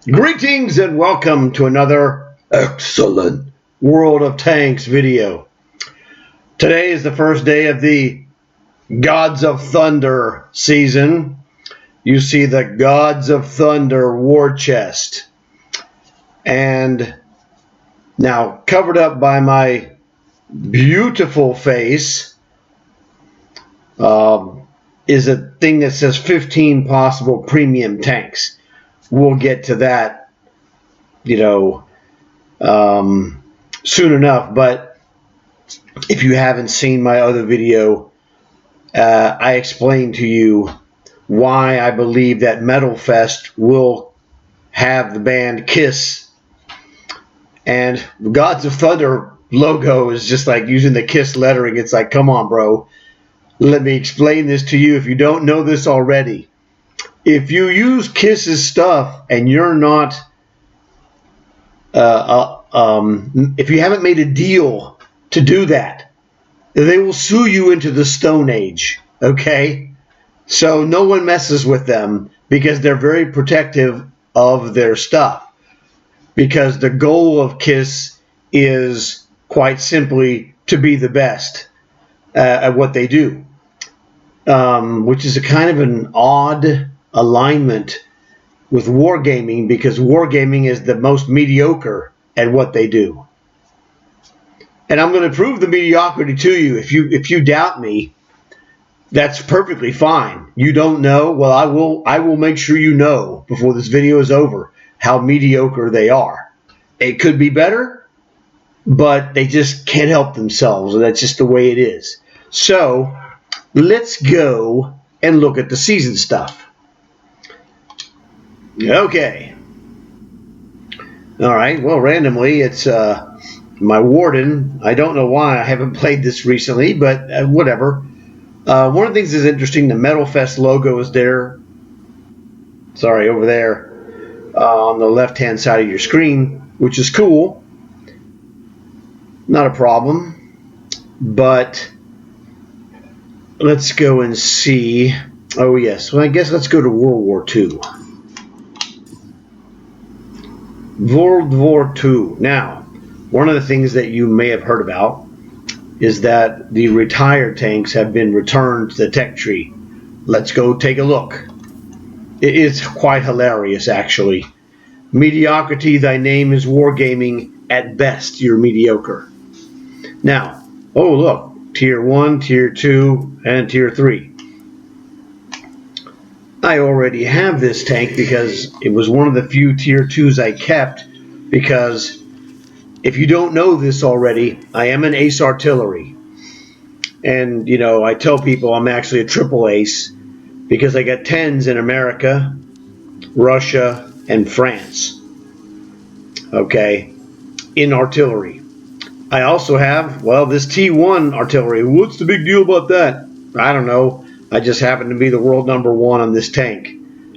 Greetings and welcome to another excellent World of Tanks video. Today is the first day of the Gods of Thunder season. You see the Gods of Thunder war chest. And now covered up by my beautiful face is a thing that says 15 possible premium tanks. We'll get to that, soon enough. But if you haven't seen my other video, I explained to you why I believe that Metal Fest will have the band Kiss. And the Gods of Thunder logo is just like using the Kiss lettering. It's like, come on, bro. Let me explain this to you if you don't know this already. If you use Kiss's stuff and you're not, if you haven't made a deal to do that, they will sue you into the Stone Age, okay? So no one messes with them because they're very protective of their stuff. Because the goal of Kiss is quite simply to be the best at what they do, which is a kind of an odd alignment with wargaming, because wargaming is the most mediocre at what they do. And I'm going to prove the mediocrity to you. If you doubt me, that's perfectly fine. You don't know? Well, I will make sure you know before this video is over how mediocre they are. It could be better, but they just can't help themselves, and that's just the way it is. So let's go and look at the season stuff. Okay. All right. Well, randomly, it's my Warden. I don't know why I haven't played this recently, but whatever. One of the things that's interesting, the Metal Fest logo is there. Sorry, over there on the left-hand side of your screen, which is cool. Not a problem. But let's go and see. Oh, yes. Well, I guess let's go to World War II. World War II. Now, one of the things that you may have heard about is that the retired tanks have been returned to the tech tree. Let's go take a look. It is quite hilarious, actually. Mediocrity, thy name is wargaming. At best, you're mediocre. Now, oh look, Tier 1, Tier 2, and Tier 3. I already have this tank because it was one of the few Tier 2s I kept, because if you don't know this already, I am an ace artillery. And, I tell people I'm actually a triple ace because I got 10s in America, Russia, and France. Okay, in artillery. I also have, this T1 artillery. What's the big deal about that? I don't know. I just happen to be the world #1 on this tank.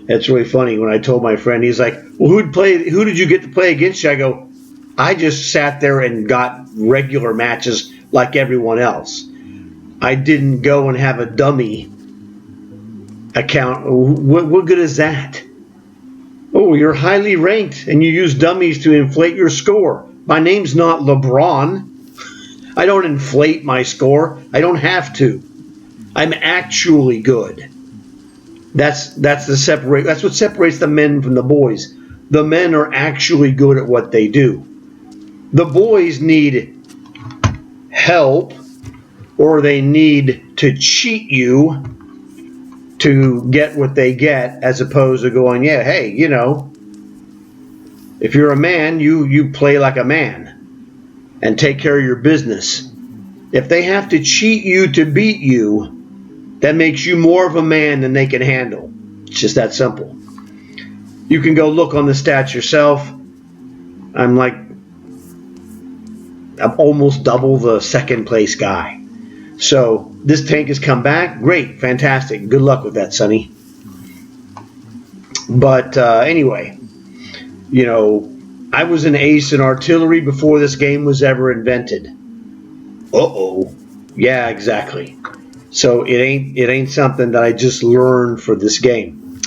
It's really funny. When I told my friend, he's like, well, who did you get to play against you? I go, I just sat there and got regular matches like everyone else. I didn't go and have a dummy account. What good is that? Oh, you're highly ranked and you use dummies to inflate your score. My name's not LeBron. I don't inflate my score. I don't have to. I'm actually good. That's what separates the men from the boys. The men are actually good at what they do. The boys need help, or they need to cheat you to get what they get, as opposed to going, yeah, hey, if you're a man, you play like a man and take care of your business. If they have to cheat you to beat you, that makes you more of a man than they can handle. It's just that simple. You can go look on the stats yourself. I'm almost double the second place guy. So this tank has come back. Great, fantastic. Good luck with that, Sonny. But anyway, I was an ace in artillery before this game was ever invented. Uh-oh. Yeah, exactly. So it ain't something that I just learned for this game.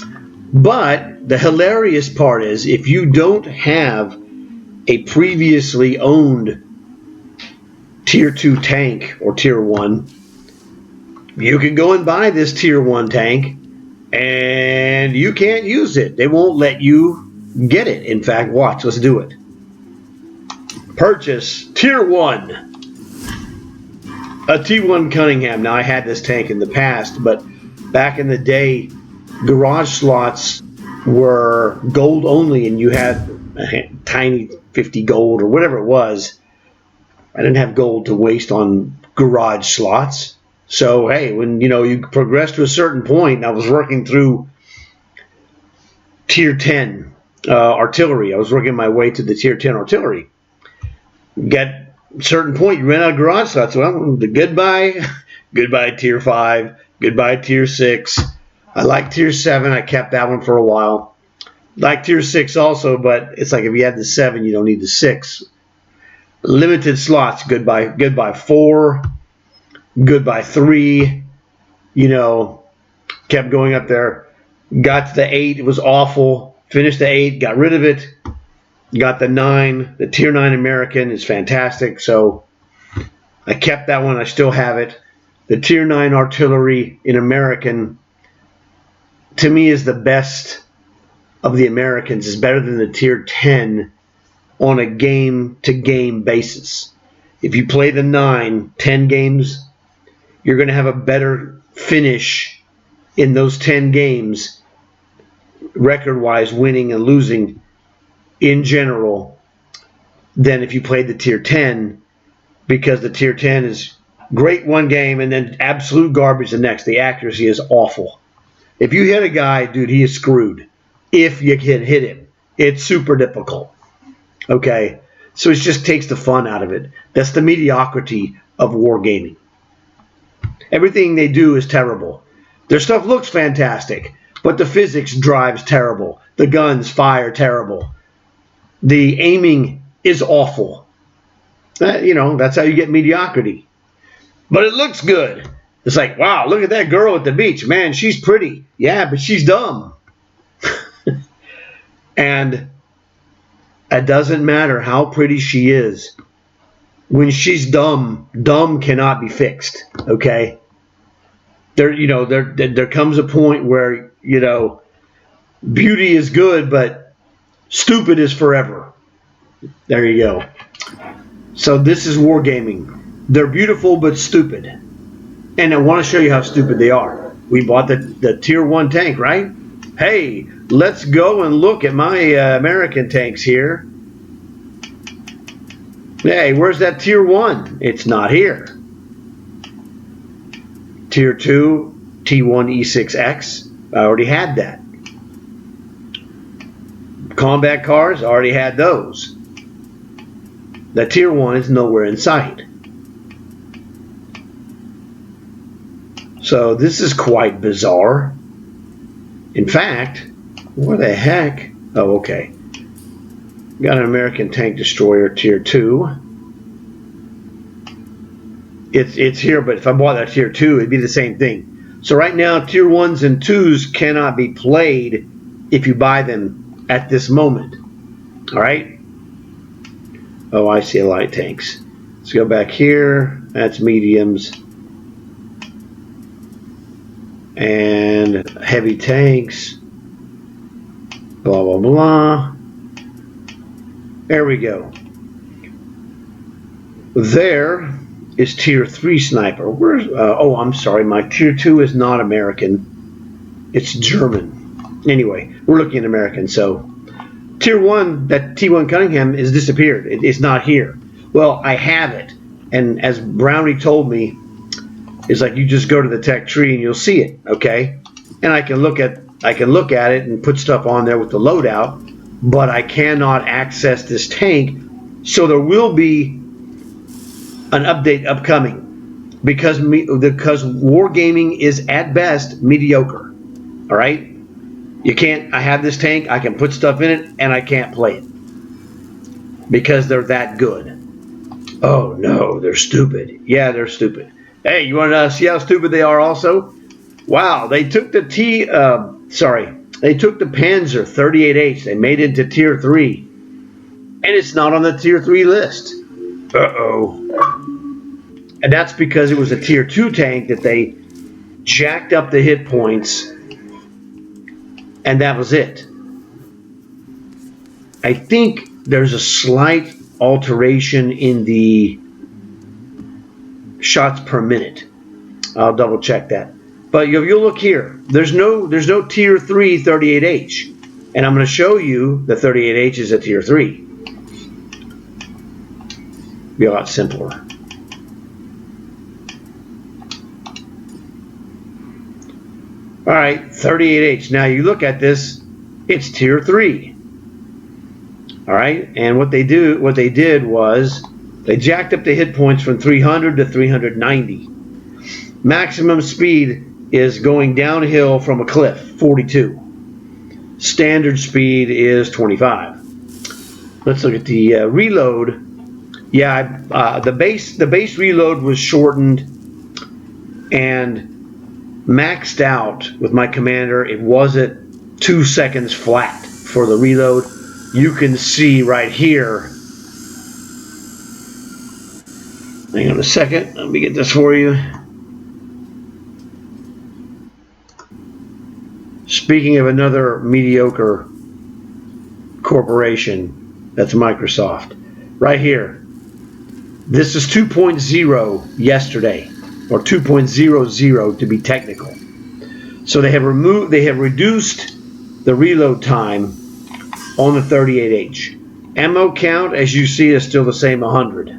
But the hilarious part is, if you don't have a previously owned tier 2 tank or tier 1, you can go and buy this tier 1 tank and you can't use it. They won't let you get it. In fact, watch, let's do it. Purchase tier 1, a T1 Cunningham. Now, I had this tank in the past, but back in the day, garage slots were gold only, and you had a tiny 50 gold or whatever it was. I didn't have gold to waste on garage slots. So, hey, when you progress to a certain point, and I was working through tier 10 artillery. I was working my way to the tier 10 artillery. Get a certain point, you ran out of garage slots. Well, goodbye tier 5, goodbye tier 6. I like tier 7. I kept that one for a while. Like tier 6 also, but it's like if you had the 7, you don't need the 6. Limited slots, goodbye 4, goodbye 3. Kept going up there. Got to the 8, it was awful. Finished the 8, got rid of it. Got the 9. The tier 9 American is fantastic, so I kept that one. I still have it. The tier 9 artillery in American, to me, is the best of the Americans. Is better than the tier 10 on a game-to-game basis. If you play the 9, 10 games, you're going to have a better finish in those 10 games, record-wise, winning and losing in general, than if you played the tier 10, because the tier 10 is great one game and then absolute garbage the next. The accuracy is awful. If you hit a guy, dude, he is screwed. If you can hit him, it's super difficult. Okay? So it just takes the fun out of it. That's the mediocrity of wargaming. Everything they do is terrible. Their stuff looks fantastic, but the physics drives terrible. The guns fire terrible. The aiming is awful. That's how you get mediocrity. But it looks good. It's like, wow, look at that girl at the beach. Man, she's pretty. Yeah, but she's dumb. And it doesn't matter how pretty she is. When she's dumb, dumb cannot be fixed. Okay? There comes a point where, beauty is good, but stupid is forever. There you go. So this is wargaming. They're beautiful but stupid. And I want to show you how stupid they are. We bought the tier 1 tank, right? Hey, let's go and look at my American tanks here. Hey, where's that tier 1? It's not here. Tier 2, T1 E6X. I already had that. Combat cars, I already had those. The tier 1 is nowhere in sight. So this is quite bizarre. In fact, where the heck? Oh, okay. Got an American tank destroyer tier 2. It's here, but if I bought that tier 2, it'd be the same thing. So right now, tier 1s and 2s cannot be played if you buy them at this moment. All right? Oh, I see light tanks. Let's go back here. That's mediums. And heavy tanks. Blah, blah, blah. There we go. There is tier 3 sniper. Where's? Oh, I'm sorry. My tier 2 is not American. It's German. Anyway, we're looking at American. So tier 1, that T1 Cunningham, has disappeared. It's not here. Well, I have it. And as Brownie told me, it's like you just go to the tech tree and you'll see it. Okay? And I can look at it and put stuff on there with the loadout, but I cannot access this tank. So there will be an update upcoming because wargaming is at best mediocre. All right? You can't. I have this tank. I can put stuff in it, and I can't play it because they're that good. Oh no, they're stupid. Yeah, they're stupid. Hey, you want to see how stupid they are? Also, wow, they took the They took the Panzer 38H. They made it to Tier 3. And it's not on the Tier 3 list. Uh-oh. And that's because it was a Tier 2 tank that they jacked up the hit points, and that was it. I think there's a slight alteration in the shots per minute. I'll double check that. But you'll look here. There's no Tier 3 38H. And I'm going to show you the 38H is a Tier 3. Be a lot simpler. All right, 38H. Now you look at this, it's Tier 3. All right, and what they did was they jacked up the hit points from 300 to 390. Maximum speed is going downhill from a cliff, 42. Standard speed is 25. Let's look at the reload. Yeah, the base reload was shortened and maxed out with my commander. It was at 2 seconds flat for the reload. You can see right here. Hang on a second. Let me get this for you. Speaking of another mediocre corporation, that's Microsoft. Right here. This is 2.0 yesterday, or 2.00 to be technical. So they have reduced the reload time on the 38H. Ammo count, as you see, is still the same, 100.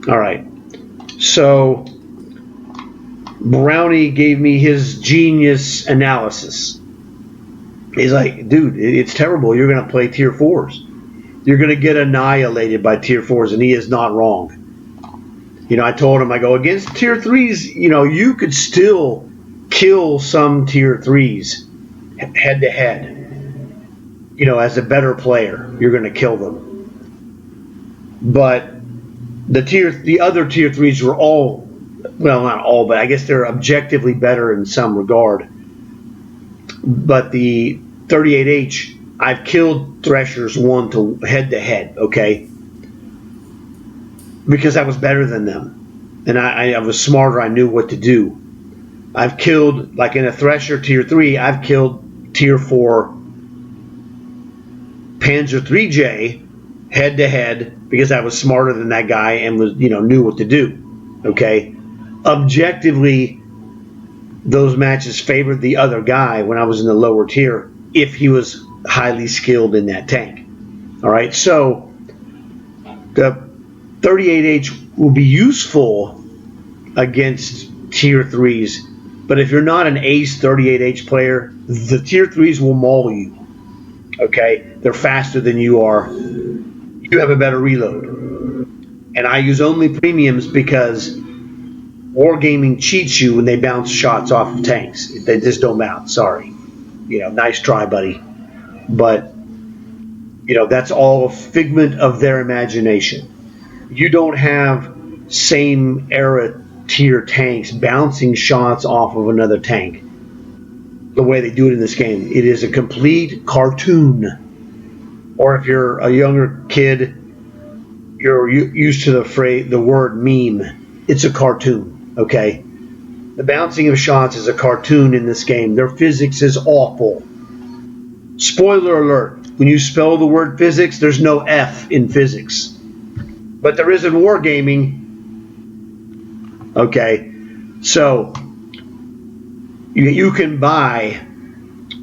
All right. So Brownie gave me his genius analysis. He's like, dude, it's terrible. You're going to play Tier 4s. You're going to get annihilated by Tier 4s, and he is not wrong. You know, I told him, I go, against Tier 3s, you know, you could still kill some Tier 3s head-to-head. You know, as a better player, you're going to kill them. But the other Tier 3s were all, well, not all, but I guess they're objectively better in some regard. But the 38H, I've killed Threshers 1 to head-to-head, okay? Because I was better than them. And I was smarter, I knew what to do. I've killed, like in a Thresher Tier 3, I've killed Tier 4 Panzer 3J head-to-head because I was smarter than that guy and was, you know, knew what to do, okay? Objectively, those matches favored the other guy when I was in the lower tier if he was highly skilled in that tank. All right, so the 38H will be useful against Tier 3s, but if you're not an ace 38H player, the Tier 3s will maul you. Okay, they're faster than you are. You have a better reload. And I use only premiums because Wargaming cheats you when they bounce shots off of tanks. They just don't bounce. Sorry. You know, nice try, buddy. But, you know, that's all a figment of their imagination. You don't have same era tier tanks bouncing shots off of another tank the way they do it in this game. It is a complete cartoon. Or if you're a younger kid, you're used to the word meme. It's a cartoon, okay? The bouncing of shots is a cartoon in this game. Their physics is awful. Spoiler alert, when you spell the word physics, there's no F in physics. But there is in wargaming. Okay, so you can buy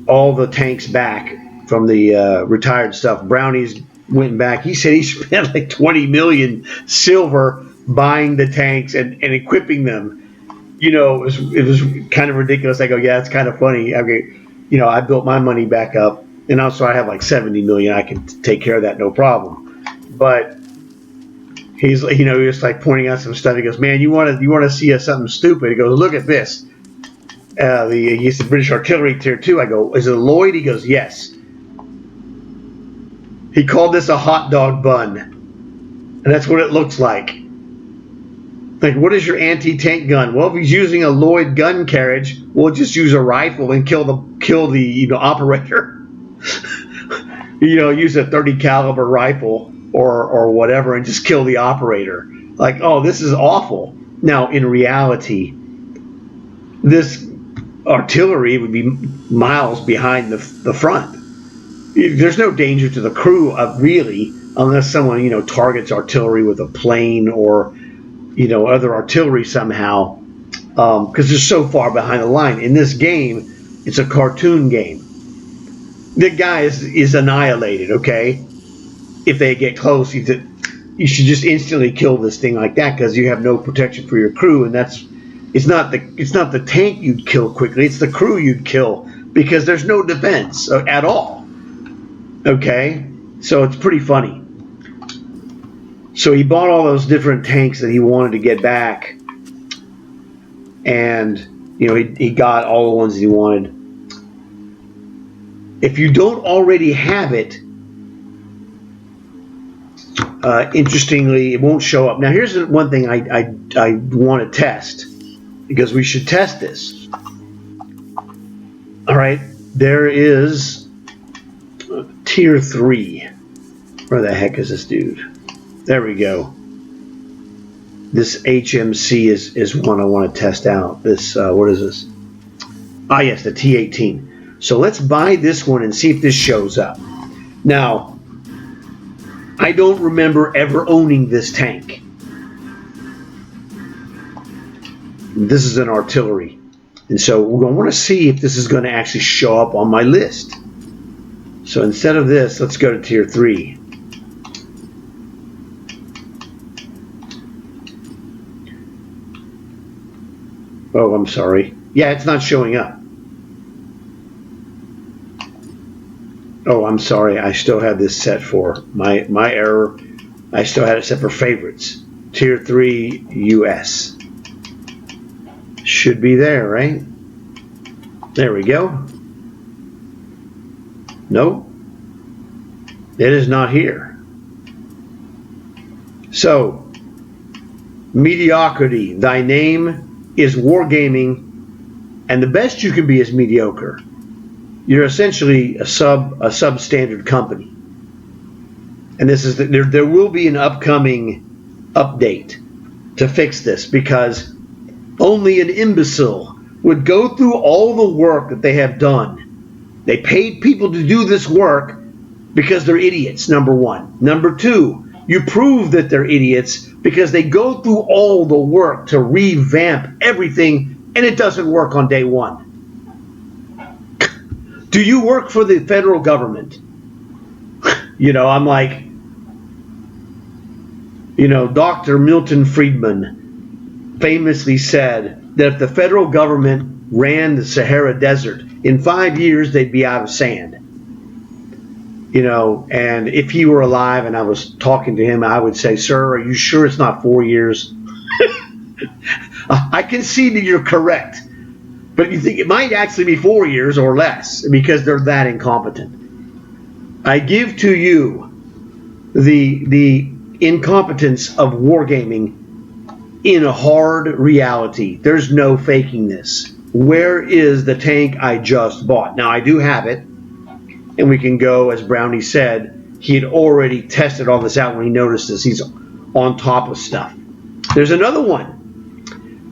all the tanks back from the retired stuff. Brownie's went back. He said he spent like 20 million silver buying the tanks and equipping them. You know, it was kind of ridiculous. I go, yeah, it's kind of funny. I mean, you know, I built my money back up, and also I have like 70 million. I can take care of that, no problem. But he's, you know, just like pointing out some stuff. He goes, man, you want to see something stupid? He goes, look at this. He's the British Artillery Tier 2. I go, is it a Lloyd? He goes, yes. He called this a hot dog bun, and that's what it looks like. Like, what is your anti-tank gun? Well, if he's using a Lloyd gun carriage, we'll just use a rifle and kill the operator. Use a 30 caliber rifle or whatever and just kill the operator. Like, oh, this is awful. Now, in reality, this artillery would be miles behind the front. There's no danger to the crew, really, unless someone, targets artillery with a plane or, other artillery somehow, because they're so far behind the line. In this game, it's a cartoon game. The guy is annihilated, okay? If they get close, you should just instantly kill this thing like that because you have no protection for your crew, and it's not the tank you'd kill quickly, it's the crew you'd kill because there's no defense at all. Okay? So it's pretty funny. So he bought all those different tanks that he wanted to get back, and he got all the ones that he wanted. If you don't already have it, interestingly, it won't show up. Now, here's one thing I want to test, because we should test this. All right, there is Tier 3. Where the heck is this dude? There we go. This HMC is one I want to test out. This, what is this? Ah, yes, the T-18. So let's buy this one and see if this shows up. Now, I don't remember ever owning this tank. This is an artillery. And so we're going to want to see if this is going to actually show up on my list. So instead of this, let's go to Tier 3. Oh, I'm sorry. Yeah, it's not showing up. Oh, I'm sorry. I still have this set for my error. I still had it set for favorites. Tier 3 US. Should be there, right? There we go. Nope. It is not here. So, mediocrity. Thy name is wargaming, and the best you can be is mediocre. You're essentially a substandard company. And this is there will be an upcoming update to fix this, because only an imbecile would go through all the work that they have done. They paid people to do this work because they're idiots, number one. Number two, you prove that they're idiots because they go through all the work to revamp everything, and it doesn't work on day one. Do you work for the federal government? I'm like, Dr. Milton Friedman famously said that if the federal government ran the Sahara Desert, in 5 years they'd be out of sand. And if he were alive and I was talking to him, I would say, sir, are you sure it's not 4 years? I can see that you're correct. But you think it might actually be 4 years or less because they're that incompetent. I give to you the incompetence of wargaming in a hard reality. There's no faking this. Where is the tank I just bought? Now, I do have it, and we can go, as Brownie said, he had already tested all this out when he noticed this. He's on top of stuff. There's another one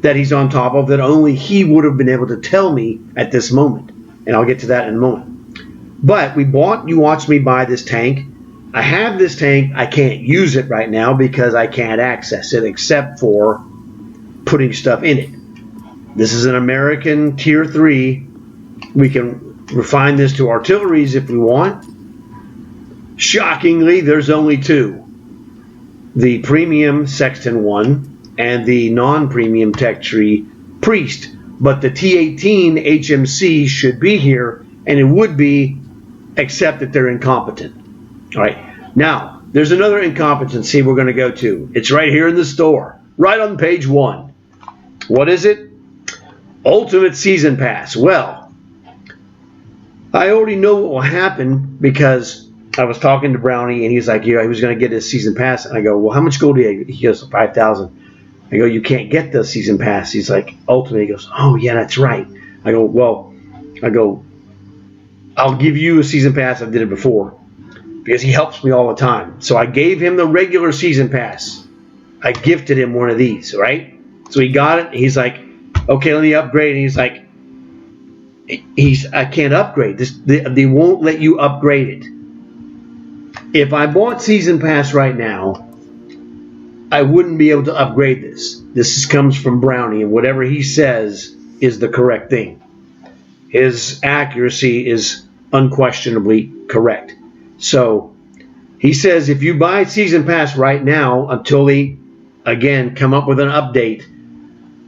that he's on top of that only he would have been able to tell me at this moment. And I'll get to that in a moment. But you watched me buy this tank. I have this tank. I can't use it right now because I can't access it except for putting stuff in it. This is an American Tier 3. We can refine this to artilleries if we want. Shockingly, there's only two. The premium Sexton 1 and the non-premium Tech Tree Priest. But the T-18 HMC should be here, and it would be, except that they're incompetent. All right. Now, there's another incompetency we're going to go to. It's right here in the store, right on page 1. What is it? Ultimate Season Pass. Well, I already know what will happen because I was talking to Brownie, and he's like, he was going to get his Season Pass. And I go, well, how much gold do you have? He goes, 5,000. I go, you can't get the season pass. He's like, Ultimate. He goes, oh yeah, that's right. I go, well, I'll give you a season pass. I did it before because he helps me all the time. So I gave him the regular season pass. I gifted him one of these, right? So he got it. He's like, okay, let me upgrade. And he's like, I can't upgrade this. They won't let you upgrade it. If I bought season pass right now, I wouldn't be able to upgrade this. This comes from Brownie, and whatever he says is the correct thing. His accuracy is unquestionably correct. So he says if you buy season pass right now until they, again, come up with an update,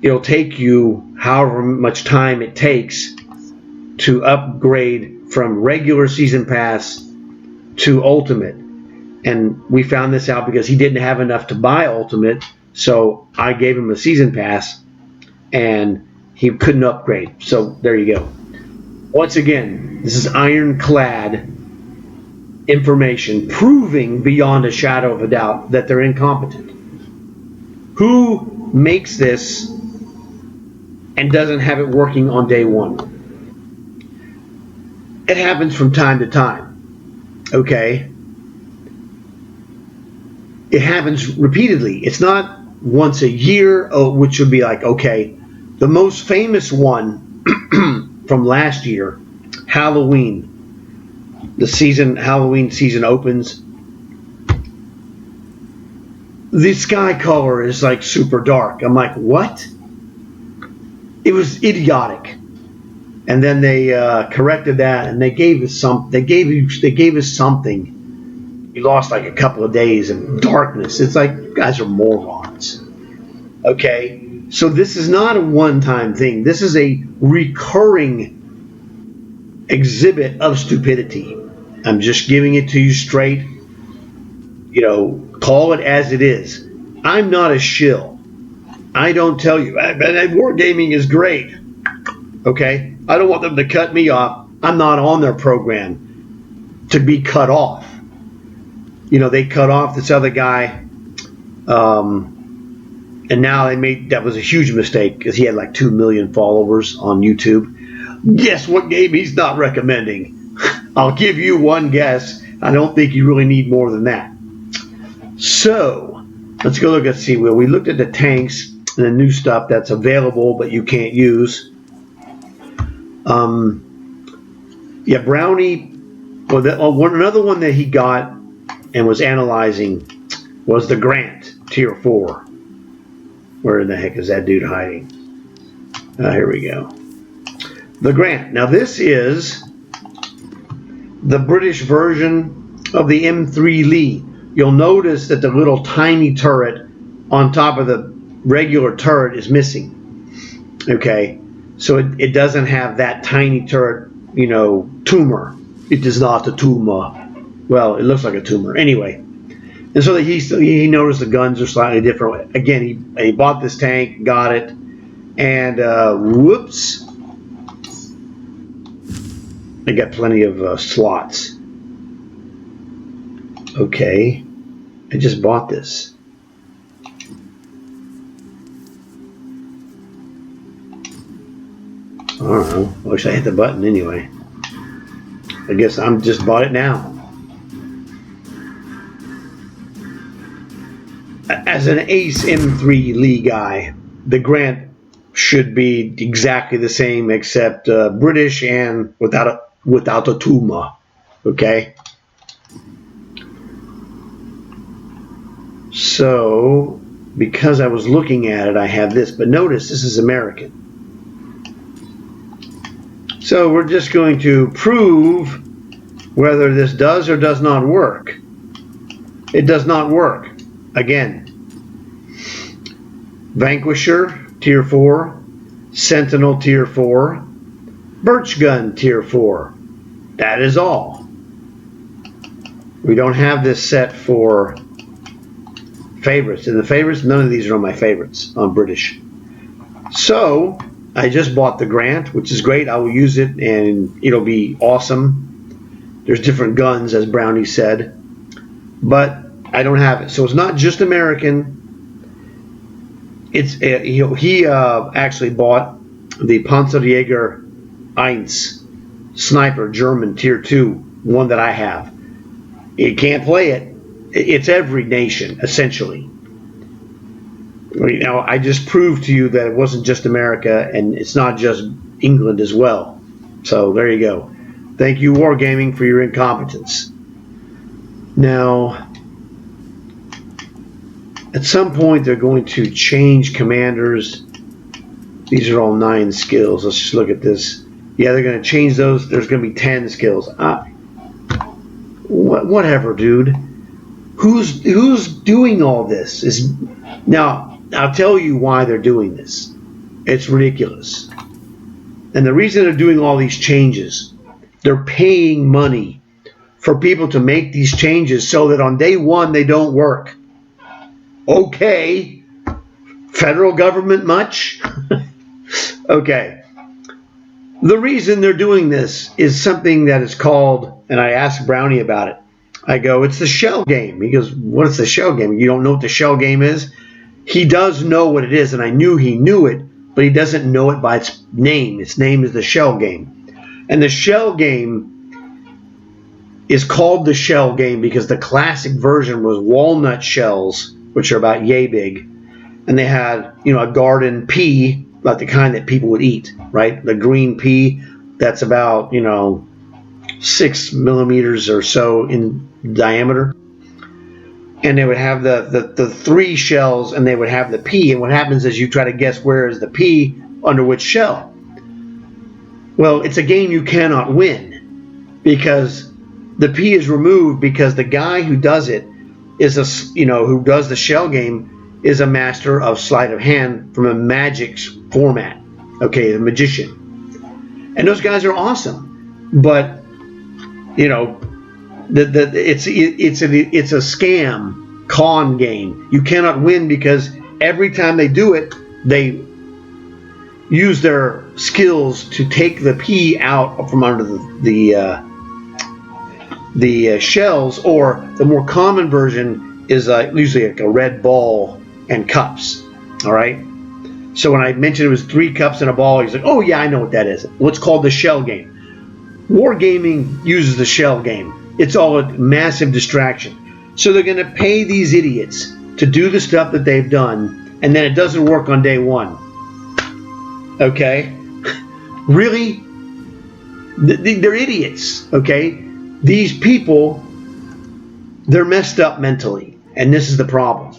it'll take you however much time it takes to upgrade from regular season pass to Ultimate. And we found this out because he didn't have enough to buy Ultimate, so I gave him a season pass, and he couldn't upgrade. So there you go. Once again, this is ironclad information proving beyond a shadow of a doubt that they're incompetent. Who makes this and doesn't have it working on day one? It happens from time to time. Okay? It happens repeatedly. It's not once a year, which would be like, okay, the most famous one from last year, Halloween. Halloween season opens. The sky color is like super dark. I'm like, what? It was idiotic. And then they corrected that, and they gave us some. They gave us something. We lost like a couple of days in darkness. It's like, you guys are morons. Okay? So this is not a one-time thing. This is a recurring exhibit of stupidity. I'm just giving it to you straight. You know, call it as it is. I'm not a shill. I don't tell you, wargaming is great. Okay? I don't want them to cut me off. I'm not on their program to be cut off. You know, they cut off this other guy, and now that was a huge mistake because he had like 2 million followers on YouTube. Guess what game he's not recommending? I'll give you one guess. I don't think you really need more than that. So let's go look at see. Well, we looked at the tanks and the new stuff that's available but you can't use. Yeah, Brownie. Well, another one that he got and was analyzing was the Grant Tier 4. Where in the heck is that dude hiding? Here we go. The Grant. Now this is the British version of the M3 Lee. You'll notice that the little tiny turret on top of the regular turret is missing. Okay, so it doesn't have that tiny turret, you know, tumor. It is not a tumor. Well, it looks like a tumor. Anyway, and so he noticed the guns are slightly different. Again, he bought this tank, got it, and whoops. I got plenty of slots. Okay, I just bought this. I don't know. I wish I hit the button anyway. I guess I'm just bought it now. As an Ace M3 Lee guy, the Grant should be exactly the same except British and without a tumor. Okay. So, because I was looking at it, I have this. But notice, this is American. So, we're just going to prove whether this does or does not work. It does not work. Again, Vanquisher, Tier 4. Sentinel, Tier 4. Birch Gun, Tier 4. That is all. We don't have this set for favorites. In the favorites, none of these are on my favorites on British. So I just bought the Grant, which is great. I will use it and it'll be awesome. There's different guns, as Brownie said, but I don't have it. So it's not just American. he actually bought the Panzerjäger 1 sniper German tier 2, one that I have. You can't play it. It's every nation essentially. Now I just proved to you that it wasn't just America, and it's not just England as well. So there you go. Thank you, Wargaming, for your incompetence. Now, at some point, they're going to change commanders. These are all 9 skills. Let's just look at this. Yeah, they're going to change those. There's going to be 10 skills. Whatever, dude. Who's doing all this? Now, I'll tell you why they're doing this. It's ridiculous. And the reason they're doing all these changes, they're paying money for people to make these changes so that on day 1 they don't work. Okay. Federal government much? Okay. The reason they're doing this is something that is called, and I asked Brownie about it. I go, it's the shell game. He goes, what's the shell game? You don't know what the shell game is? He does know what it is, and I knew he knew it, but he doesn't know it by its name. Its name is the shell game. And the shell game is called the shell game because the classic version was walnut shells, which are about yay big, and they had, a garden pea, like the kind that people would eat, right? The green pea that's about, 6 millimeters or so in diameter. And they would have the 3 shells, and they would have the pea. And what happens is you try to guess where is the pea under which shell. Well, it's a game you cannot win because the pea is removed because the guy who does it is who does the shell game is a master of sleight of hand from a magic format. Okay, a magician, and those guys are awesome. But it's a scam con game. You cannot win because every time they do it, they use their skills to take the pea out from under the shells, or the more common version is usually like a red ball and cups. All right. So when I mentioned it was 3 cups and a ball, he's like, "Oh yeah, I know what that is. What's called the shell game." Wargaming uses the shell game. It's all a massive distraction. So they're going to pay these idiots to do the stuff that they've done, and then it doesn't work on day 1. Okay? Really? They're idiots. Okay? These people, they're messed up mentally, and this is the problem.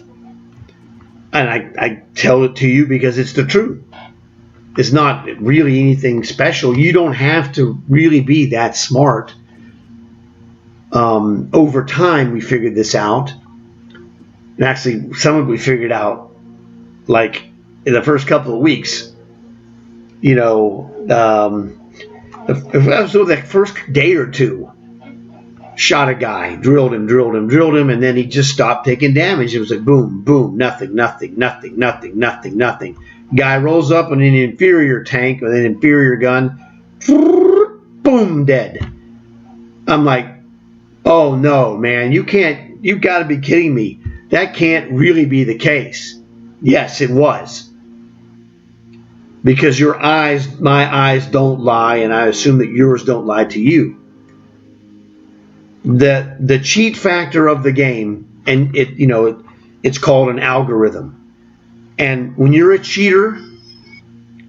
And I tell it to you because it's the truth. It's not really anything special. You don't have to really be that smart. Over time, we figured this out. And actually, some of it we figured out, like, in the first couple of weeks. The first day or 2, shot a guy, drilled him, and then he just stopped taking damage. It was like boom, boom, nothing. Guy rolls up in an inferior tank with an inferior gun, boom, dead. I'm like, oh no, man, you've got to be kidding me. That can't really be the case. Yes, it was. Because my eyes don't lie, and I assume that yours don't lie to you. The cheat factor of the game, and it's called an algorithm. And when you're a cheater,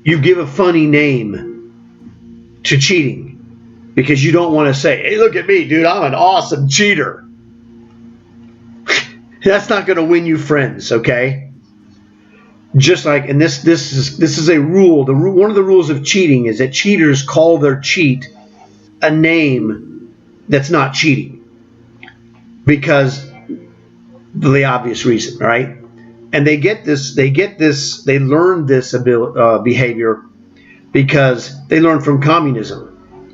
you give a funny name to cheating because you don't want to say, "Hey, look at me, dude, I'm an awesome cheater." That's not going to win you friends, okay? Just like, and this is a rule. One of the rules of cheating is that cheaters call their cheat a name that's not cheating because of the obvious reason, right? And they learn this behavior because they learn from communism.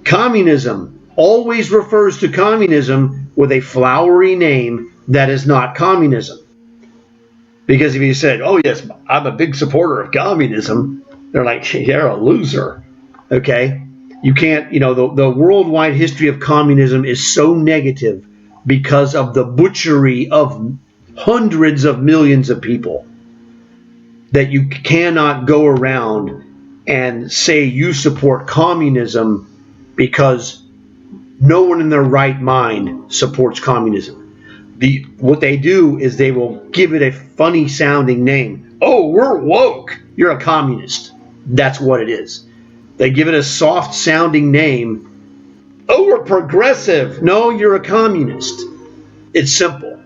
Communism always refers to communism with a flowery name that is not communism. Because if you said, "Oh yes, I'm a big supporter of communism," they're like, "You're a loser." Okay? You can't, the worldwide history of communism is so negative because of the butchery of hundreds of millions of people that you cannot go around and say you support communism because no one in their right mind supports communism. What they do is they will give it a funny sounding name. Oh, we're woke. You're a communist. That's what it is. They give it a soft sounding name. Oh, we're progressive. No, you're a communist. It's simple.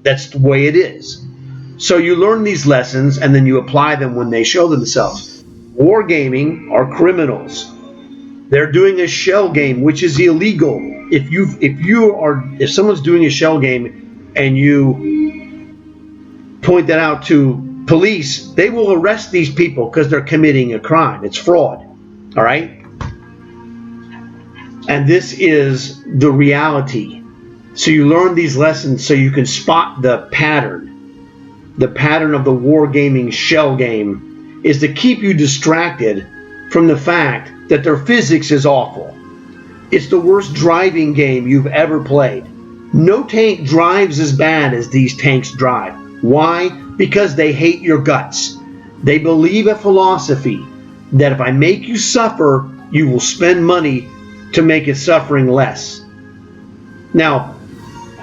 That's the way it is. So you learn these lessons and then you apply them when they show themselves. Wargaming are criminals. They're doing a shell game, which is illegal. If someone's doing a shell game and you point that out to police, they will arrest these people because they're committing a crime. It's fraud. All right? And this is the reality. So you learn these lessons so you can spot the pattern. The pattern of the wargaming shell game is to keep you distracted from the fact that their physics is awful. It's the worst driving game you've ever played. No tank drives as bad as these tanks drive. Why? Because they hate your guts. They believe a philosophy that if I make you suffer, you will spend money to make it suffering less. Now,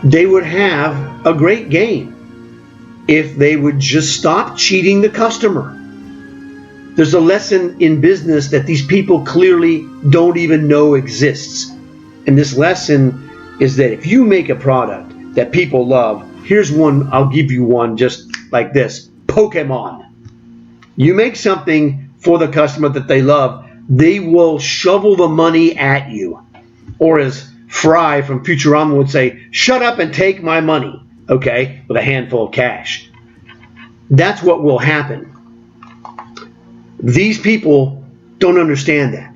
they would have a great game if they would just stop cheating the customer. There's a lesson in business that these people clearly don't even know exists. And this lesson is that if you make a product that people love, here's one, I'll give you one just like this, Pokemon. You make something for the customer that they love, they will shovel the money at you. Or as Fry from Futurama would say, shut up and take my money, okay, with a handful of cash. That's what will happen. These people don't understand that,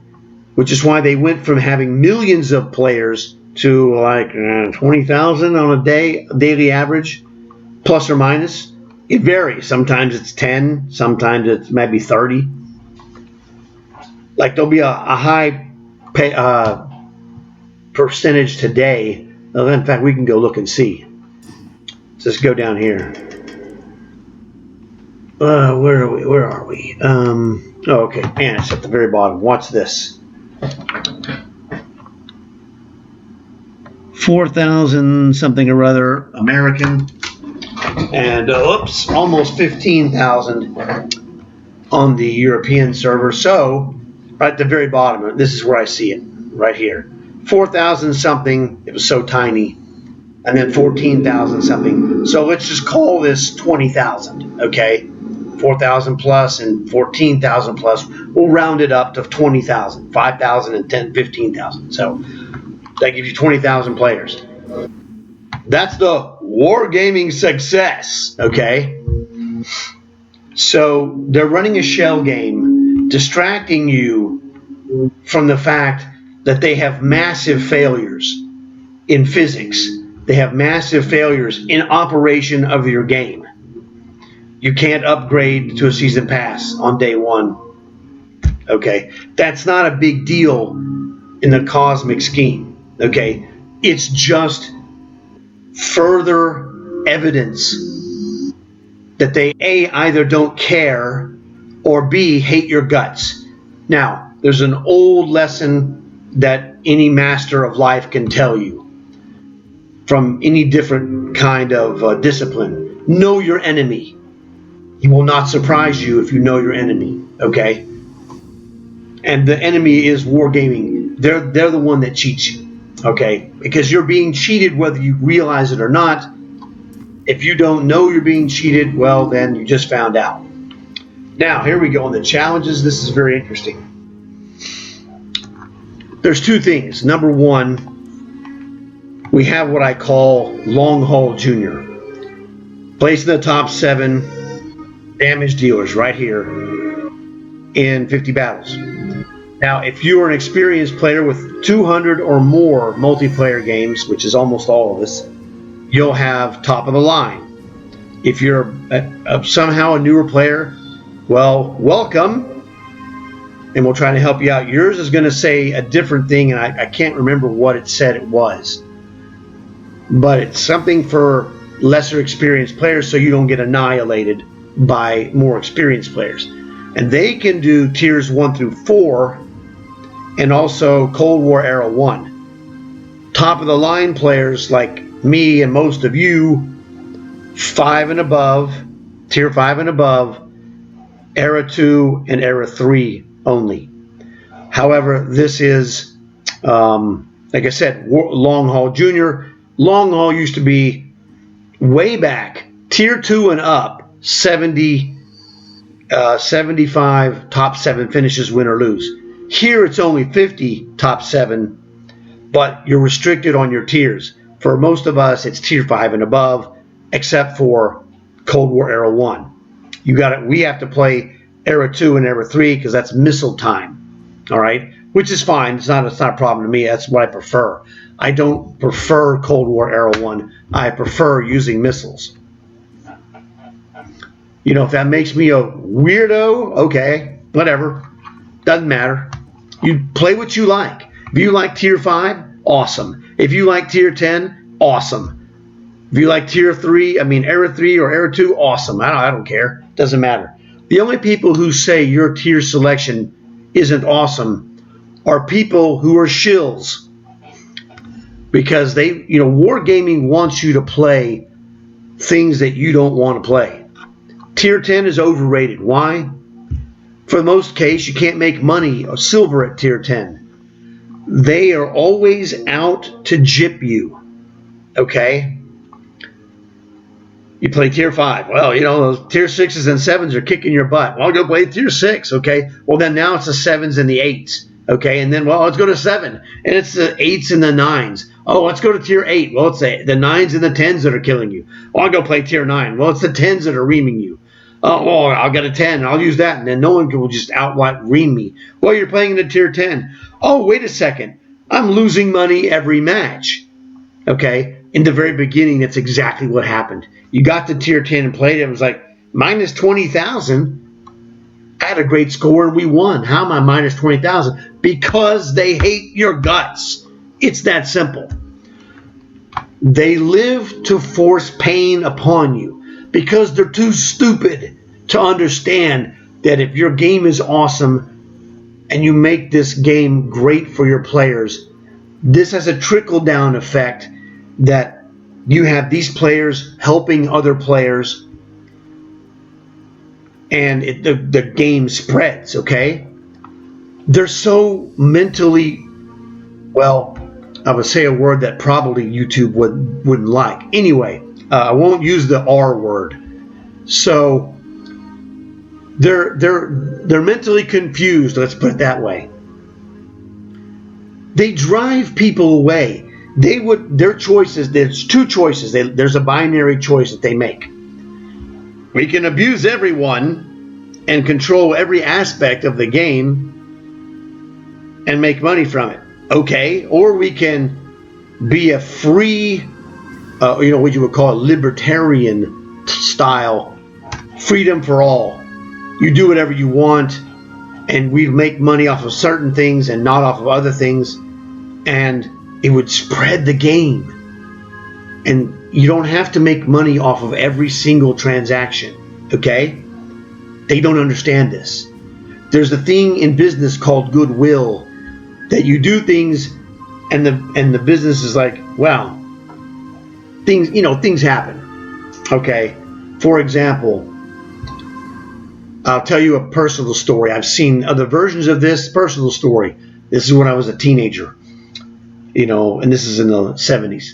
which is why they went from having millions of players to like 20,000 on a daily average, plus or minus. It varies. Sometimes it's 10, sometimes it's maybe 30. Like there'll be a high percentage today. In fact, we can go look and see. Let's just go down here. Where are we? Okay, man, it's at the very bottom. Watch this. 4,000 something or other American, and almost 15,000 on the European server. So, right at the very bottom, this is where I see it, right here. 4,000 something. It was so tiny. And then 14,000 something. So let's just call this 20,000, okay? 4,000 plus and 14,000 plus. We'll round it up to 20,000, 5,000 and 10, 15,000. So that gives you 20,000 players. That's the wargaming success, okay? So they're running a shell game, distracting you from the fact that they have massive failures in physics. They have massive failures in operation of your game. You can't upgrade to a season pass on day one. Okay, that's not a big deal in the cosmic scheme. Okay, it's just further evidence that they A, either don't care, or B, hate your guts. Now, there's an old lesson that any master of life can tell you from any different kind of discipline. Know your enemy. He will not surprise you if you know your enemy, okay? And the enemy is wargaming. They're the one that cheats you, okay? Because you're being cheated whether you realize it or not. If you don't know you're being cheated, well, then you just found out. Now, here we go on the challenges. This is very interesting. There's two things. Number one, we have what I call Long Haul Junior. Place in the top 7 damage dealers right here in 50 battles. Now, if you are an experienced player with 200 or more multiplayer games, which is almost all of us, you'll have top of the line. If you're somehow a newer player, well, welcome, and we'll try to help you out. Yours is going to say a different thing, and I can't remember what it said it was. But it's something for lesser experienced players so you don't get annihilated by more experienced players. And they can do tiers 1 through 4 and also Cold War Era 1. Top of the line players like me and most of you, 5 and above, tier 5 and above, Era 2 and Era 3 only. However, this is, like I said, long haul junior. Long haul used to be way back, tier 2 and up, 70, 75 top 7 finishes, win or lose. Here it's only 50 top 7, but you're restricted on your tiers. For most of us, it's tier 5 and above, except for Cold War Era 1. We have to play Era 2 and Era 3 because that's missile time. All right, which is fine. It's not a problem to me. That's what I prefer. I don't prefer Cold War Era 1. I prefer using missiles. You know, if that makes me a weirdo, okay, whatever. Doesn't matter. You play what you like. If you like tier 5, awesome. If you like tier 10, awesome. If you like tier 3, Era 3 or Era 2, awesome. I don't care. Doesn't matter. The only people who say your tier selection isn't awesome are people who are shills, because wargaming wants you to play things that you don't want to play. Tier 10 is overrated. Why? For the most case, you can't make money or silver at tier 10. They are always out to gyp you. Okay? You play tier 5. Well, those tier 6s and 7s are kicking your butt. Well, I'll go play tier 6, okay? Well, then now it's the 7s and the 8s, okay? And then, let's go to 7. And it's the 8s and the 9s. Oh, let's go to tier 8. Well, it's the 9s and the 10s that are killing you. Well, I'll go play tier 9. Well, it's the 10s that are reaming you. Oh, well, I'll get a 10. I'll use that. And then no one will just outright ream me. Well, you're playing in a tier 10. Oh, wait a second. I'm losing money every match, okay? In the very beginning, that's exactly what happened. You got to tier 10 and played it. It was like, minus 20,000. I had a great score and we won. How am I minus 20,000? Because they hate your guts. It's that simple. They live to force pain upon you because they're too stupid to understand that if your game is awesome and you make this game great for your players, this has a trickle-down effect that you have these players helping other players, and the game spreads, okay? They're so mentally, I would say a word that probably YouTube wouldn't like. Anyway, I won't use the R word. So they're mentally confused, let's put it that way. They drive people away. Their choices, there's two choices. There's a binary choice that they make. We can abuse everyone and control every aspect of the game and make money from it. Okay. Or we can be a free, what you would call a libertarian style, freedom for all. You do whatever you want, and we make money off of certain things and not off of other things. And it would spread the game. And you don't have to make money off of every single transaction, okay? They don't understand this. There's a thing in business called goodwill, that you do things and the business is like, well, things happen, okay? For example, I'll tell you a personal story. I've seen other versions of this personal story. This is when I was a teenager. And this is in the 70s,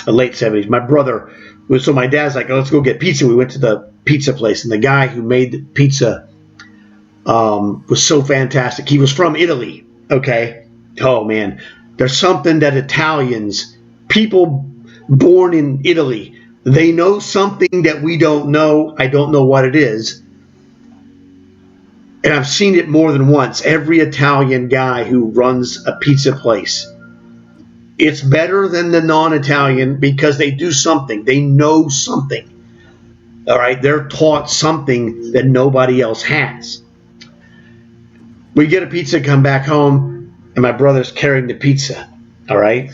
the late 70s. My brother, so my dad's like, let's go get pizza. We went to the pizza place, and the guy who made the pizza was so fantastic. He was from Italy, okay? Oh, man. There's something that Italians, people born in Italy, they know something that we don't know. I don't know what it is. And I've seen it more than once. Every Italian guy who runs a pizza place, it's better than the non-Italian because they do something. They know something. All right? They're taught something that nobody else has. We get a pizza, come back home, and my brother's carrying the pizza. All right?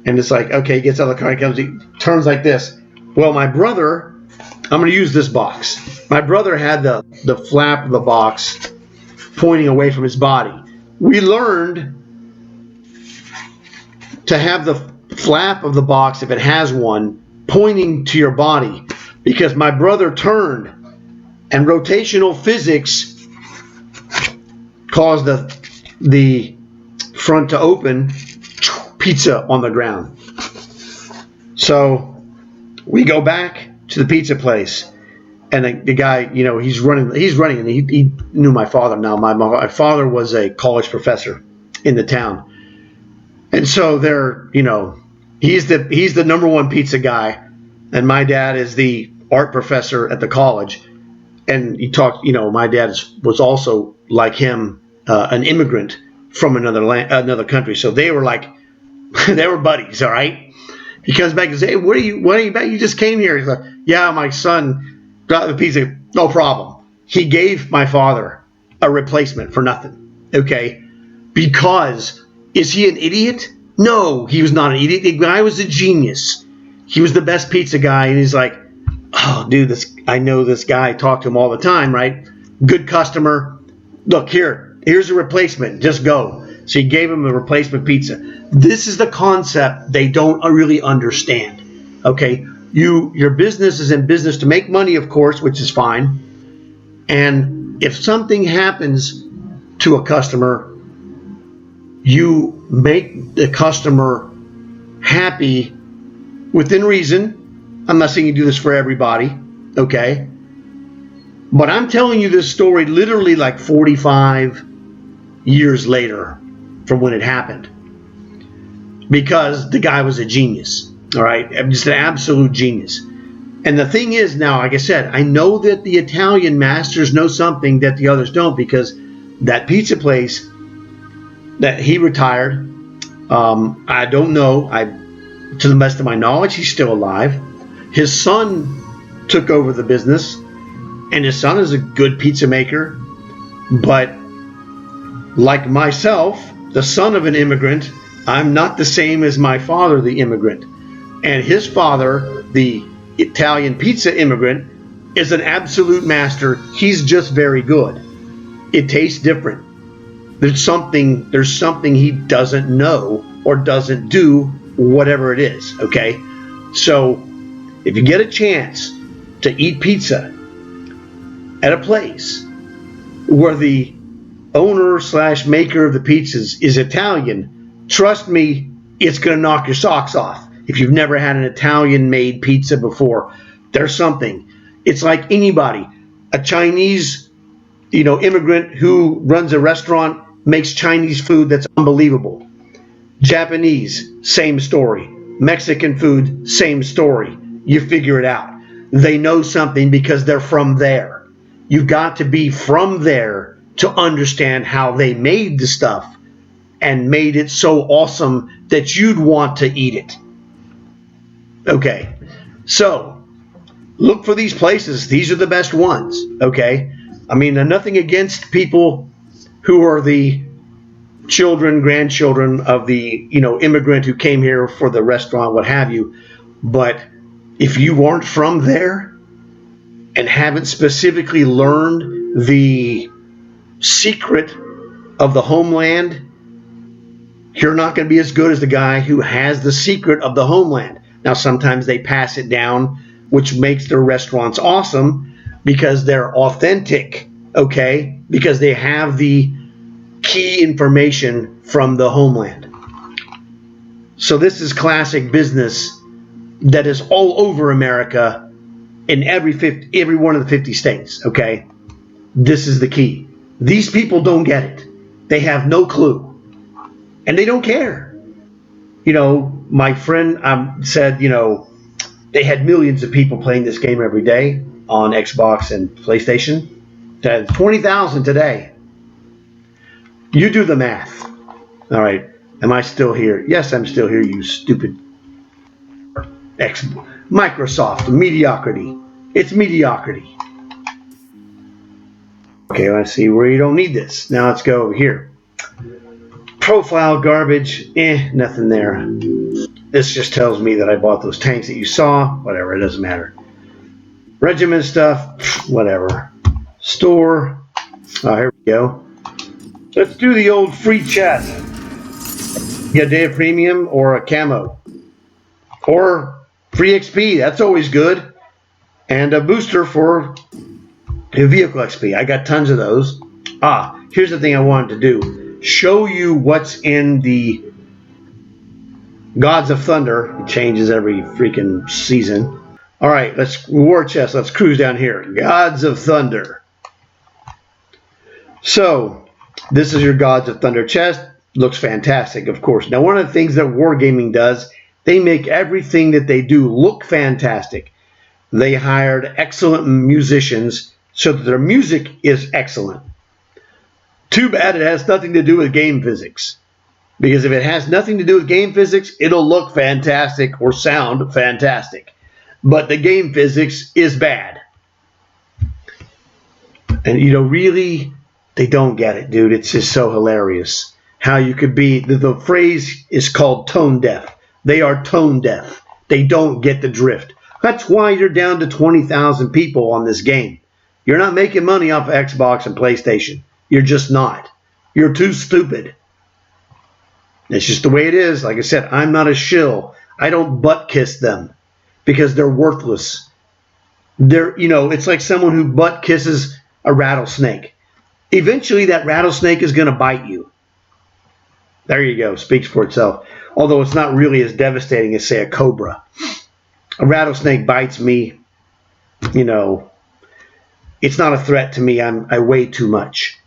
And it's like, okay, he gets out of the car, he turns like this. Well, my brother I'm going to use this box. My brother had the flap of the box pointing away from his body. We learned to have the flap of the box, if it has one, pointing to your body, because my brother turned and rotational physics caused the front to open, pizza on the ground. So we go back to the pizza place, and the guy, he's running, and he knew my father now. My father was a college professor in the town. And so he's the number one pizza guy, and my dad is the art professor at the college. And he talked, my dad was also like him, an immigrant from another country. So they were they were buddies, all right? He comes back and says, "Hey, what are you back? You just came here." He's like, "Yeah, my son got the pizza." No problem. He gave my father a replacement for nothing, okay? Because, is he an idiot? No, he was not an idiot. The guy was a genius. He was the best pizza guy, and he's like, "Oh, dude, I know this guy. I talk to him all the time, right? Good customer. Look, here's a replacement. Just go." So he gave him a replacement pizza. This is the concept they don't really understand. Okay, your business is in business to make money, of course, which is fine. And if something happens to a customer, you make the customer happy within reason. I'm not saying you do this for everybody, okay? But I'm telling you this story literally like 45 years later from when it happened, because the guy was a genius, all right? Just an absolute genius. And the thing is now, like I said, I know that the Italian masters know something that the others don't, because that pizza place that he retired, I don't know, to the best of my knowledge, he's still alive. His son took over the business, and his son is a good pizza maker. But like myself, the son of an immigrant, I'm not the same as my father, the immigrant. And his father, the Italian pizza immigrant, is an absolute master. He's just very good. It tastes different. There's something he doesn't know or doesn't do, whatever it is, okay? So if you get a chance to eat pizza at a place where the owner / maker of the pizzas is Italian, trust me, it's going to knock your socks off. If you've never had an Italian-made pizza before, there's something. It's like anybody. A Chinese, immigrant who runs a restaurant makes Chinese food that's unbelievable. Japanese, same story. Mexican food, same story. You figure it out. They know something because they're from there. You've got to be from there to understand how they made the stuff and made it so awesome that you'd want to eat it. Okay, so look for these places. These are the best ones, okay? I mean, nothing against people who are the children, grandchildren of the, immigrant who came here for the restaurant, what have you. But if you aren't from there and haven't specifically learned the secret of the homeland, you're not going to be as good as the guy who has the secret of the homeland. Now, sometimes they pass it down, which makes their restaurants awesome because they're authentic, okay? Because they have the key information from the homeland. So this is classic business that is all over America in every one of the 50 states, okay? This is the key. These people don't get it. They have no clue. And they don't care. My friend said, they had millions of people playing this game every day on Xbox and PlayStation. 20,000 today. You do the math. All right. Am I still here? Yes, I'm still here, you stupid Microsoft. Mediocrity. It's mediocrity. Okay, let's see where you don't need this. Now let's go over here. Profile garbage. Nothing there. This just tells me that I bought those tanks that you saw. Whatever, it doesn't matter. Regiment stuff, whatever. Store. Oh, here we go. Let's do the old free chest. Get a day of premium or a camo. Or free XP, that's always good. And a booster for a vehicle XP. I got tons of those. Here's the thing I wanted to do. Show you what's in the Gods of Thunder. It changes every freaking season. All right, let's war chest. Let's cruise down here. Gods of Thunder. So this is your Gods of Thunder chest. Looks fantastic, of course. Now, one of the things that Wargaming does, they make everything that they do look fantastic. They hired excellent musicians so that their music is excellent. Too bad it has nothing to do with game physics. Because if it has nothing to do with game physics, it'll look fantastic or sound fantastic. But the game physics is bad. And, really, they don't get it, dude. It's just so hilarious. How you could be, the phrase is called tone deaf. They are tone deaf. They don't get the drift. That's why you're down to 20,000 people on this game. You're not making money off of Xbox and PlayStation. You're just not. You're too stupid. It's just the way it is. Like I said, I'm not a shill. I don't butt kiss them because they're worthless. It's like someone who butt kisses a rattlesnake. Eventually, that rattlesnake is going to bite you. There you go. Speaks for itself. Although it's not really as devastating as, say, a cobra. A rattlesnake bites me. It's not a threat to me. I weigh too much.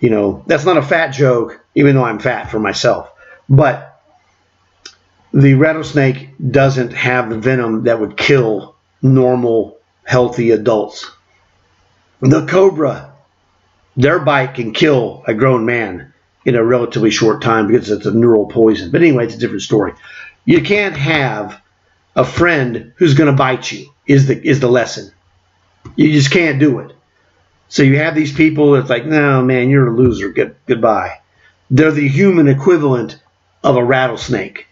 That's not a fat joke, even though I'm fat for myself. But the rattlesnake doesn't have the venom that would kill normal, healthy adults. The cobra, their bite can kill a grown man in a relatively short time because it's a neural poison. But anyway, it's a different story. You can't have a friend who's going to bite you, is the lesson. You just can't do it. So you have these people that's like, no, man, you're a loser. Goodbye. They're the human equivalent of a rattlesnake,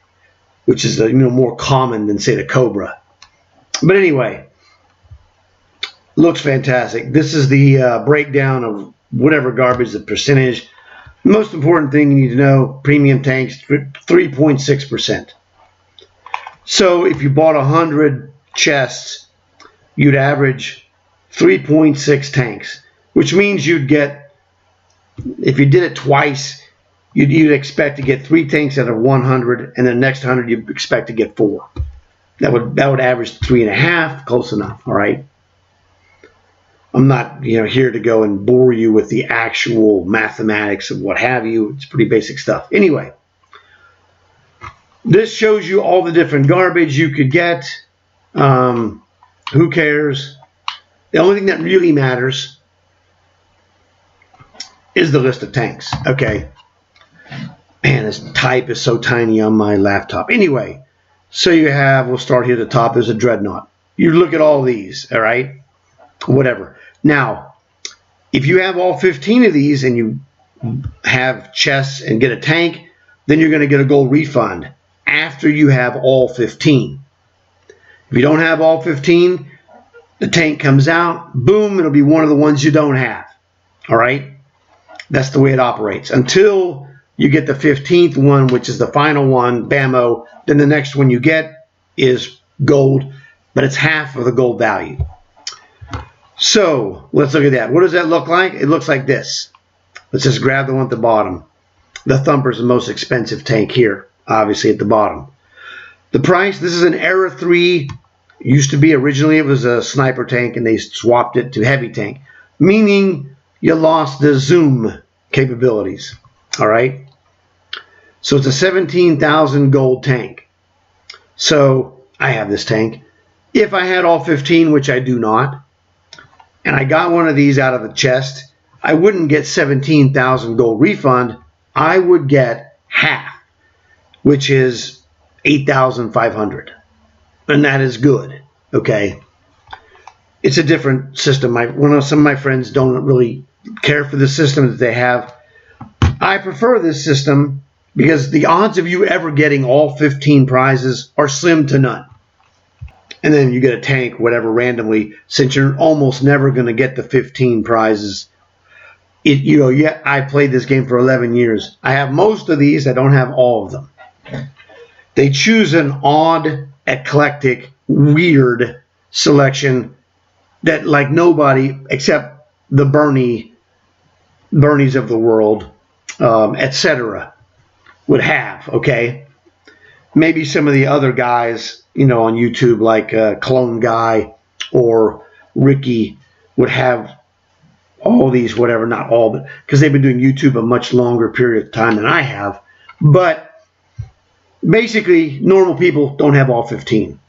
which is more common than, say, the cobra. But anyway, looks fantastic. This is the breakdown of whatever garbage, the percentage. The most important thing you need to know, premium tanks, 3.6%. So if you bought 100 chests, you'd average 3.6 tanks. Which means you'd get, if you did it twice, you'd expect to get 3 tanks out of 100, and the next 100 you'd expect to get 4. That would average 3.5, close enough, all right? I'm not here to go and bore you with the actual mathematics of what have you. It's pretty basic stuff. Anyway, this shows you all the different garbage you could get. Who cares? The only thing that really matters is the list of tanks. Okay. Man, this type is so tiny on my laptop. Anyway, so we'll start here at the top. There's a Dreadnought. You look at all these, all right? Whatever. Now, if you have all 15 of these and you have chests and get a tank, then you're going to get a gold refund after you have all 15. If you don't have all 15, the tank comes out, boom, it'll be one of the ones you don't have. All right? That's the way it operates. Until you get the 15th one, which is the final one, bammo, then the next one you get is gold, but it's half of the gold value. So let's look at that. What does that look like? It looks like this. Let's just grab the one at the bottom. The Thumper's the most expensive tank here, obviously at the bottom. The price, this is an Era 3. Originally it was a sniper tank, and they swapped it to heavy tank, meaning you lost the zoom capabilities. All right? So it's a 17,000 gold tank. So I have this tank. If I had all 15, which I do not, and I got one of these out of the chest, I wouldn't get 17,000 gold refund. I would get half, which is 8,500. And that is good, okay? It's a different system. Some of my friends don't really care for the system that they have. I prefer this system because the odds of you ever getting all 15 prizes are slim to none. and then you get a tank, whatever, randomly, since you're almost never going to get the 15 prizes. I played this game for 11 years. I have most of these. I don't have all of them. They choose an odd, eclectic, weird selection that like nobody except the Bernies of the world, etc., would have, okay? Maybe some of the other guys, on YouTube, like Clone Guy or Ricky, would have all these, whatever, not all, but because they've been doing YouTube a much longer period of time than I have. But basically, normal people don't have all 15.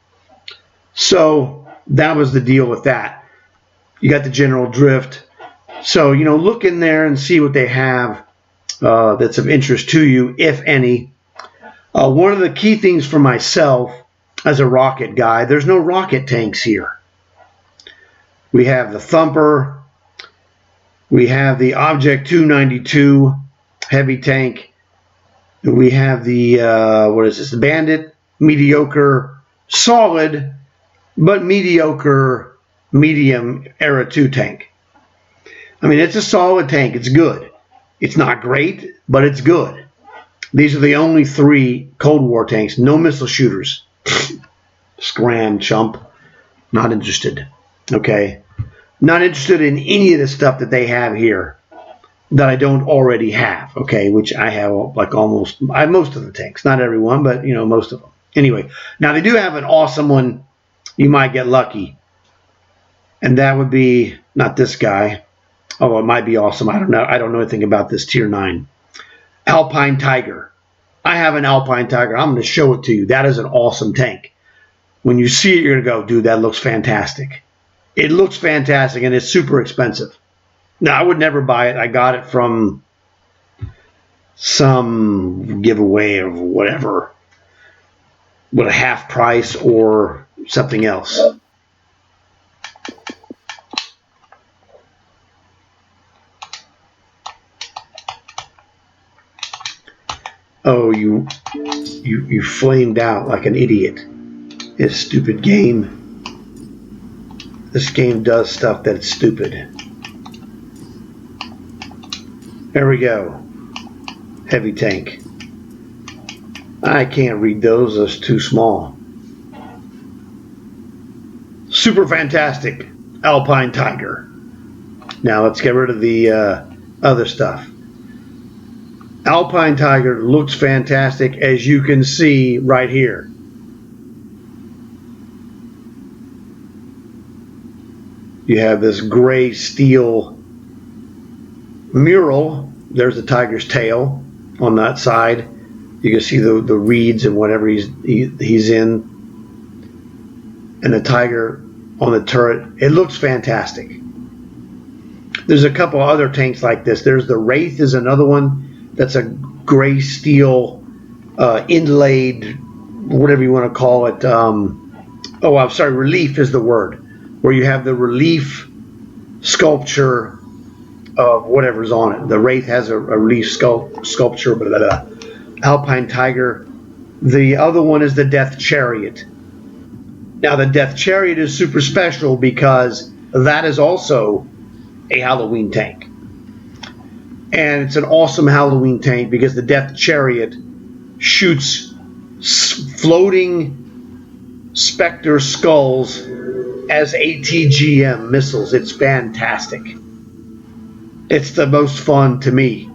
So that was the deal with that. You got the general drift. So, look in there and see what they have that's of interest to you, if any. One of the key things for myself as a rocket guy, there's no rocket tanks here. We have the Thumper. We have the Object 292 heavy tank. We have the, the Bandit, mediocre, solid, but mediocre, medium Era 2 tank. I mean, it's a solid tank. It's good. It's not great, but it's good. These are the only 3 Cold War tanks. No missile shooters. Scram, chump. Not interested. Okay? Not interested in any of the stuff that they have here that I don't already have. Okay? Which I have I have most of the tanks. Not every one, but, most of them. Anyway, now they do have an awesome one. You might get lucky. And that would be not this guy. Oh, it might be awesome. I don't know. I don't know anything about this Tier 9. Alpine Tiger. I have an Alpine Tiger. I'm going to show it to you. That is an awesome tank. When you see it, you're going to go, dude, that looks fantastic. It looks fantastic, and it's super expensive. Now, I would never buy it. I got it from some giveaway or whatever, with a half price or something else. Oh, you flamed out like an idiot. This stupid game. This game does stuff that's stupid. There we go. Heavy tank. I can't read those. Those too small. Super fantastic Alpine Tiger. Now let's get rid of the other stuff. Alpine Tiger looks fantastic, as you can see right here. You have this gray steel mural. There's the tiger's tail on that side. You can see the reeds and whatever he's in. And the tiger on the turret. It looks fantastic. There's a couple other tanks like this. There's the Wraith is another one. That's a gray steel inlaid, whatever you want to call it. Relief is the word. Where you have the relief sculpture of whatever's on it. The Wraith has a relief sculpture. Blah, blah, blah. Alpine Tiger. The other one is the Death Chariot. Now, the Death Chariot is super special because that is also a Halloween tank. And it's an awesome Halloween tank because the Death Chariot shoots floating Spectre skulls as ATGM missiles. It's fantastic. It's the most fun to me.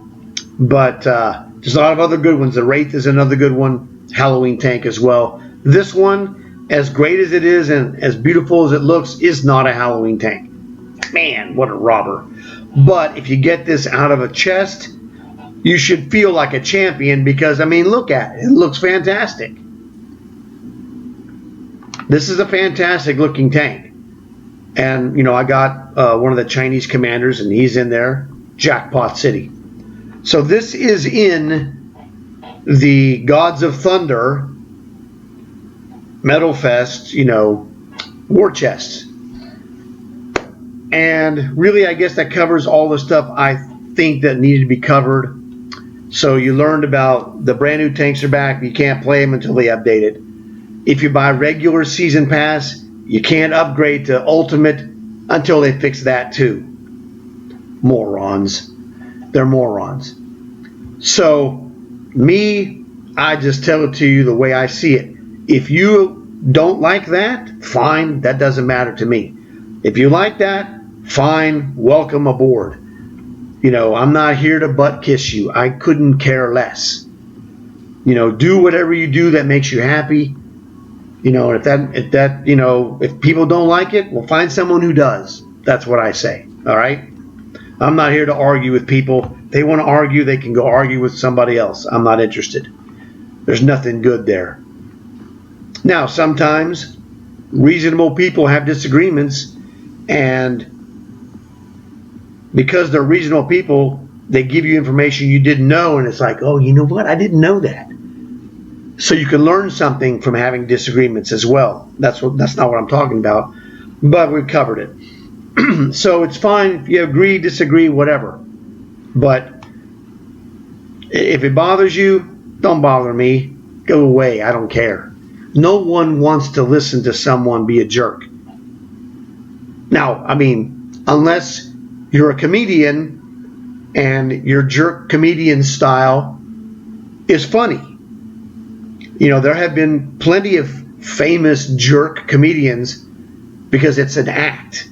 But there's a lot of other good ones. The Wraith is another good one. Halloween tank as well. This one, as great as it is and as beautiful as it looks, is not a Halloween tank. Man, what a robber. But if you get this out of a chest, you should feel like a champion because, I mean, look at it. It looks fantastic. This is a fantastic looking tank. And, I got one of the Chinese commanders, and he's in there. Jackpot City. So this is in the Gods of Thunder Metal Fest, war chests. And really, I guess that covers all the stuff I think that needed to be covered. So you learned about the brand new tanks are back. You can't play them until they update it. If you buy regular season pass, you can't upgrade to ultimate until they fix that too. Morons. They're morons. So, me, I just tell it to you the way I see it. If you don't like that, fine, that doesn't matter to me. If you like that, fine, welcome aboard. I'm not here to butt kiss you. I couldn't care less. Do whatever you do that makes you happy. If people don't like it, well, find someone who does. That's what I say. All right. I'm not here to argue with people. If they want to argue, they can go argue with somebody else. I'm not interested. There's nothing good there. Now, sometimes reasonable people have disagreements, and because they're reasonable people, they give you information you didn't know, and it's like, oh, you know what? I didn't know that. So you can learn something from having disagreements as well. That's not what I'm talking about, but we've covered it. So it's fine if you agree, disagree, whatever. But if it bothers you, don't bother me. Go away. I don't care. No one wants to listen to someone be a jerk. Now, unless you're a comedian and your jerk comedian style is funny. There have been plenty of famous jerk comedians because it's an act.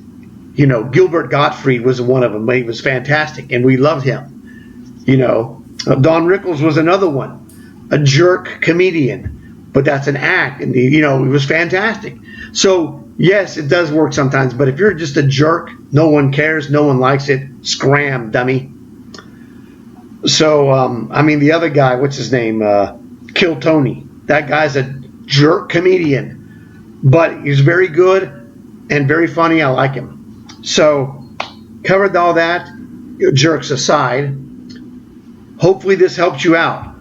Gilbert Gottfried was one of them. He was fantastic, and we loved him. Don Rickles was another one, a jerk comedian, but that's an act, and he was fantastic. So yes, it does work sometimes, but if you're just a jerk, no one cares, no one likes it. Scram, dummy. So the other guy, what's his name? Kill Tony. That guy's a jerk comedian, but he's very good and very funny. I like him. So, covered all that, jerks aside. Hopefully this helps you out.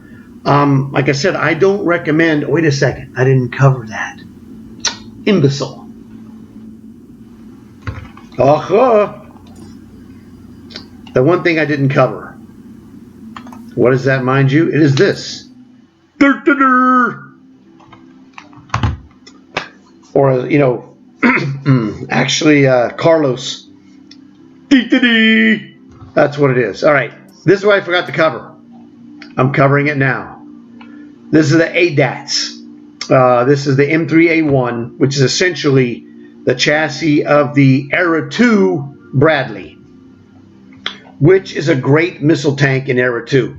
Like I said, I don't recommend... Wait a second. I didn't cover that. Imbecile. The one thing I didn't cover. What is that, mind you? It is this. Or, actually, Carlos. That's what it is. All right. This is what I forgot to cover. I'm covering it now. This is the ADATS. This is the M3A1, which is essentially the chassis of the Era 2 Bradley, which is a great missile tank in Era 2.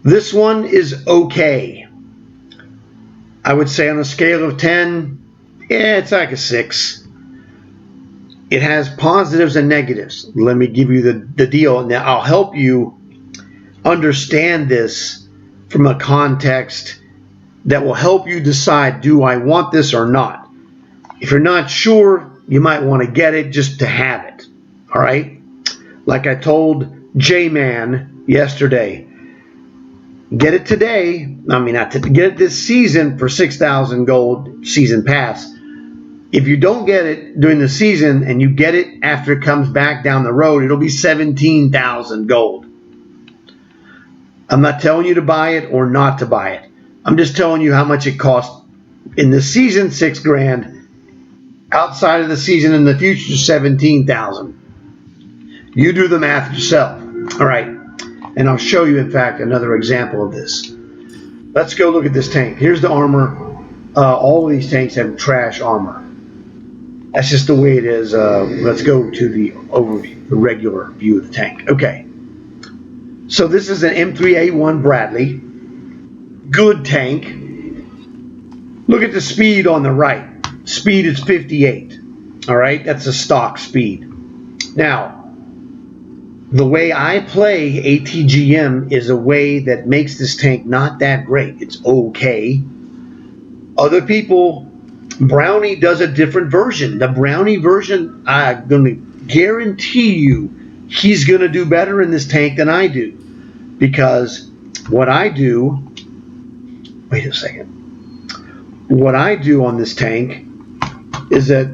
This one is okay. I would say on a scale of 10, it's like a 6. It has positives and negatives. Let me give you the deal. Now, I'll help you understand this from a context that will help you decide, do I want this or not? If you're not sure, you might want to get it just to have it. All right? Like I told J-Man yesterday, get it today. Not to get it this season for 6,000 gold season pass. If you don't get it during the season and you get it after it comes back down the road, it'll be 17,000 gold. I'm not telling you to buy it or not to buy it. I'm just telling you how much it costs in the season, $6,000. Outside of the season in the future, 17,000. You do the math yourself. All right. And I'll show you, in fact, another example of this. Let's go look at this tank. Here's the armor. All of these tanks have trash armor. That's just the way it is. Let's go to the overview, the regular view of the tank. Okay. So this is an M3A1 Bradley. Good tank. Look at the speed on the right. Speed is 58. All right. That's a stock speed. Now, the way I play ATGM is a way that makes this tank not that great. It's okay. Other people, Brownie does a different version. The Brownie version, I'm going to guarantee you he's going to do better in this tank than I do. Because what I do, wait a second. What I do on this tank is that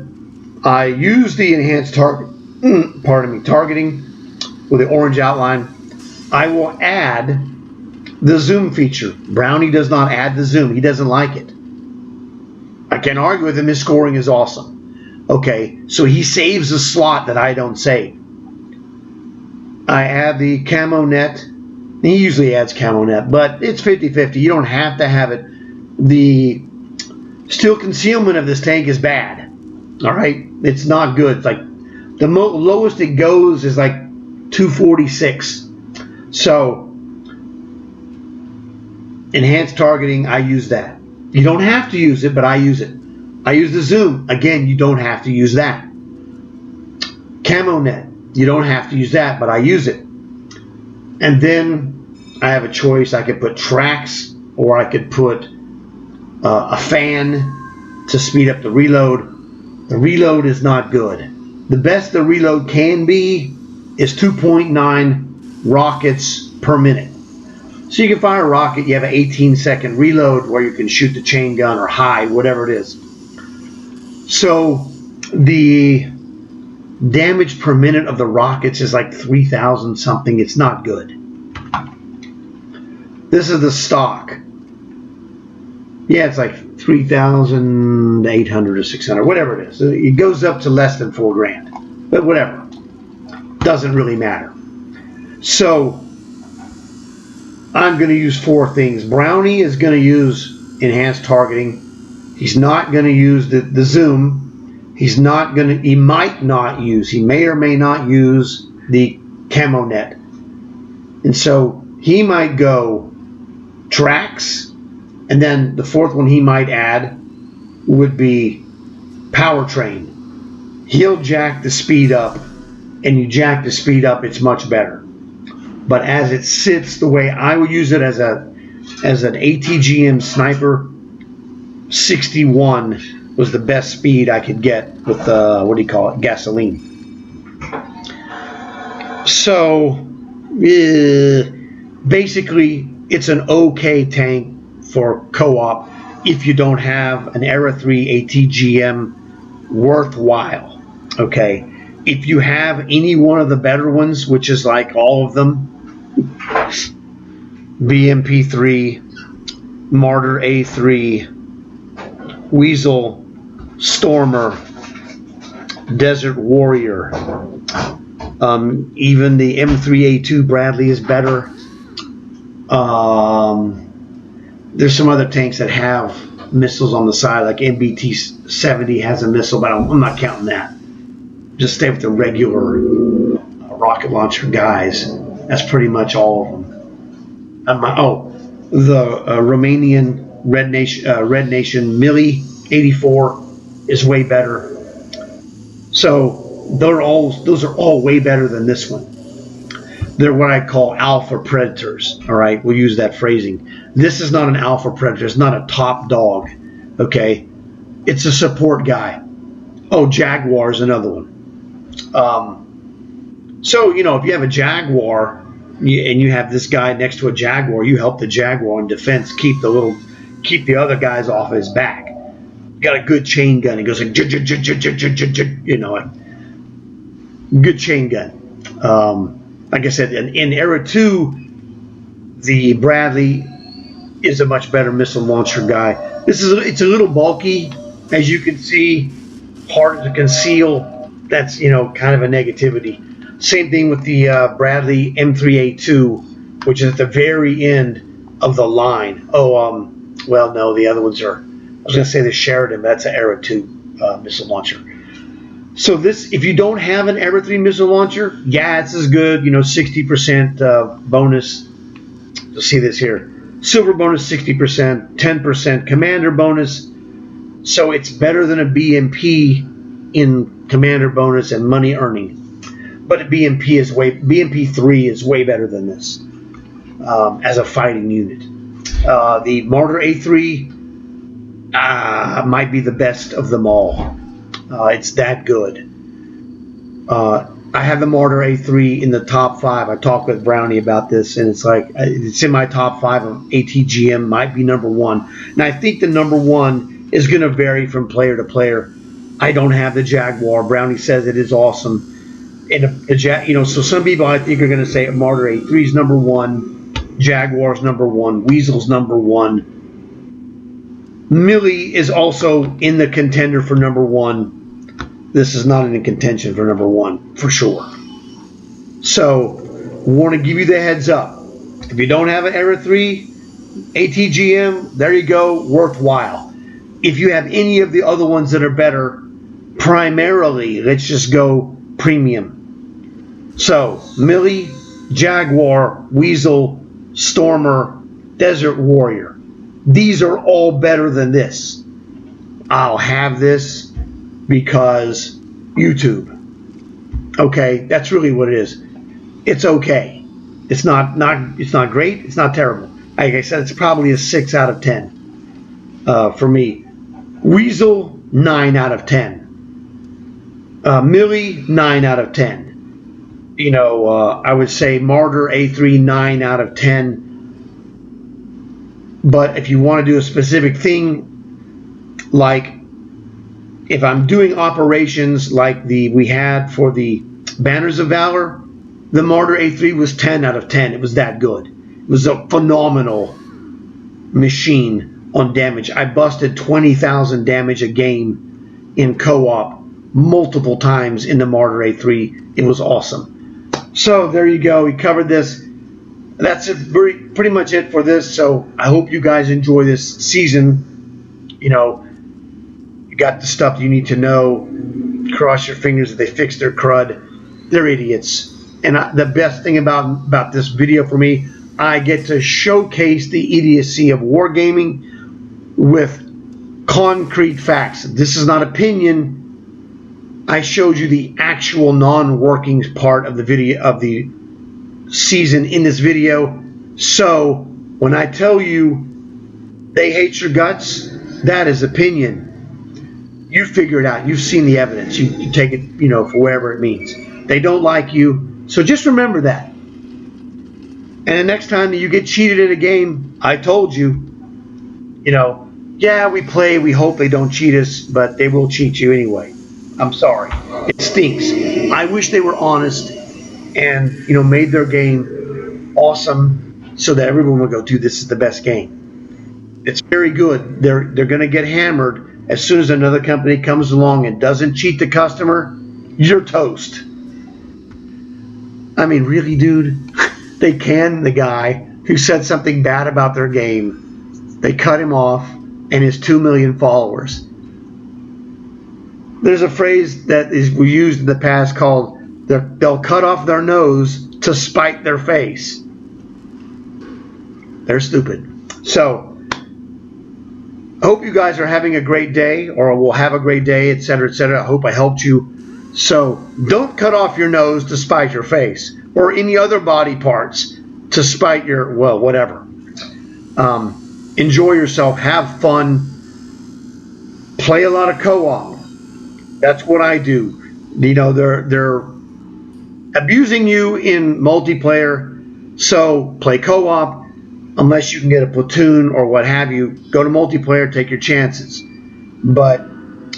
I use the enhanced targeting with the orange outline. I will add the zoom feature. Brownie does not add the zoom. He doesn't like it. I can't argue with him. His scoring is awesome. Okay, so he saves a slot that I don't save. I add the camo net. He usually adds camo net, but it's 50-50. You don't have to have it. The steel concealment of this tank is bad. All right, it's not good. It's like the lowest it goes is like 246. So enhanced targeting, I use that. You don't have to use it, but I use it. I use the zoom. Again, you don't have to use that. Camo net, you don't have to use that, but I use it. And then I have a choice. I could put tracks, or I could put a fan to speed up the reload. The reload is not good. The best the reload can be is 2.9 rockets per minute. So you can fire a rocket, you have an 18-second reload where you can shoot the chain gun or hide, whatever it is. So the damage per minute of the rockets is like 3,000 something. It's not good. This is the stock. Yeah, it's like 3,800 or 600, whatever it is. It goes up to less than $4,000, but whatever. Doesn't really matter. So I'm going to use four things. Brownie is going to use enhanced targeting. He's not going to use the zoom. He might not use, he may or may not use the camo net. And so he might go tracks, and then the fourth one he might add would be powertrain. He'll jack the speed up, and you jack the speed up, it's much better. But as it sits, the way I would use it as an ATGM sniper, 61 was the best speed I could get with gasoline. So basically, it's an okay tank for co-op if you don't have an Era 3 ATGM worthwhile. Okay, if you have any one of the better ones, which is like all of them, BMP3, Martyr A3, Weasel, Stormer, Desert Warrior, even the M3A2 Bradley is better. There's some other tanks that have missiles on the side, like MBT-70 has a missile, but I'm not counting that. Just stay with the regular rocket launcher guys. That's pretty much all of them. The Romanian Red Nation Mili 84 is way better. So those are all way better than this one. They're what I call alpha predators. All right, we'll use that phrasing. This is not an alpha predator. It's not a top dog. Okay, it's a support guy. Oh, Jaguar is another one. So if you have a Jaguar and you have this guy next to a Jaguar, you help the Jaguar in defense keep the other guys off his back. You got a good chain gun. It goes like good chain gun. Like I said, in Era 2, the Bradley is a much better missile launcher guy. It's a little bulky, as you can see, harder to conceal. That's kind of a negativity. Same thing with the Bradley M3A2, which is at the very end of the line. Well, no, the other ones are. I was going to say the Sheridan, but that's an Era 2 missile launcher. So if you don't have an Era 3 missile launcher, yeah, this is good. 60% bonus. You'll see this here. Silver bonus 60%, 10% commander bonus. So it's better than a BMP in commander bonus and money earning. But a BMP3 is way better than this as a fighting unit. The Martyr A3 might be the best of them all. It's that good. I have the Martyr A3 in the top 5. I talked with Brownie about this, and it's like it's in my top 5 of ATGM. Might be number 1, and I think the number 1 is going to vary from player to player. I don't have the Jaguar. Brownie says it is awesome, and so some people I think are going to say Martyr A3 is number 1, Jaguar's number 1, Weasel's number 1, Millie is also in the contender for number 1. This is not in the contention for number 1 for sure. So, want to give you the heads up. If you don't have an Era 3 ATGM, there you go, worthwhile. If you have any of the other ones that are better, primarily, let's just go premium. So, Millie, Jaguar, Weasel, Stormer, Desert Warrior. These are all better than this. I'll have this because YouTube. Okay, that's really what it is. It's okay. It's not great. It's not terrible. Like I said, it's probably a 6 out of 10 for me. Weasel, 9 out of 10. Millie, 9 out of 10. I would say Martyr A3, 9 out of 10. But if you want to do a specific thing, like if I'm doing operations like we had for the Banners of Valor, the Martyr A3 was 10 out of 10. It was that good. It was a phenomenal machine on damage. I busted 20,000 damage a game in co-op multiple times in the Martyr A3. It was awesome. So there you go. We covered this. That's it, pretty much it for this. So I hope you guys enjoy this season. You got the stuff you need to know. Cross your fingers that they fix their crud. They're idiots. And the best thing about this video for me, I get to showcase the idiocy of wargaming with concrete facts. This is not opinion. I showed you the actual non-working part of the video of the season in this video. So when I tell you they hate your guts, that is opinion. You figure it out. You've seen the evidence. You take it, for whatever it means. They don't like you. So just remember that. And the next time that you get cheated in a game, I told you, yeah, we play, we hope they don't cheat us, but they will cheat you anyway. I'm sorry. It stinks. I wish they were honest and, made their game awesome so that everyone would go, dude, this is the best game. It's very good. They're going to get hammered as soon as another company comes along and doesn't cheat the customer. You're toast. I mean, really, dude? They canned the guy who said something bad about their game. They cut him off and his 2 million followers. There's a phrase that is used in the past called, they'll cut off their nose to spite their face. They're stupid. So, I hope you guys are having a great day, or will have a great day, etc., etc. I hope I helped you. So, don't cut off your nose to spite your face, or any other body parts to spite your, whatever. Enjoy yourself, have fun, play a lot of co-op. That's what I do. They're abusing you in multiplayer, so play co-op. Unless you can get a platoon or what have you, go to multiplayer, take your chances. But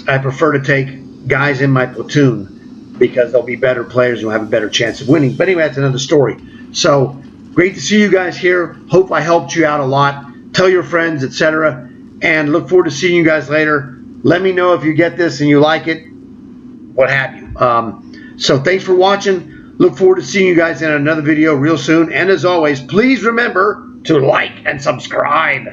I prefer to take guys in my platoon because they'll be better players and will have a better chance of winning. But anyway, that's another story. So great to see you guys here. Hope I helped you out a lot. Tell your friends, etc. And look forward to seeing you guys later. Let me know if you get this and you like it, what have you. So thanks for watching. Look forward to seeing you guys in another video real soon. And as always, please remember to like and subscribe.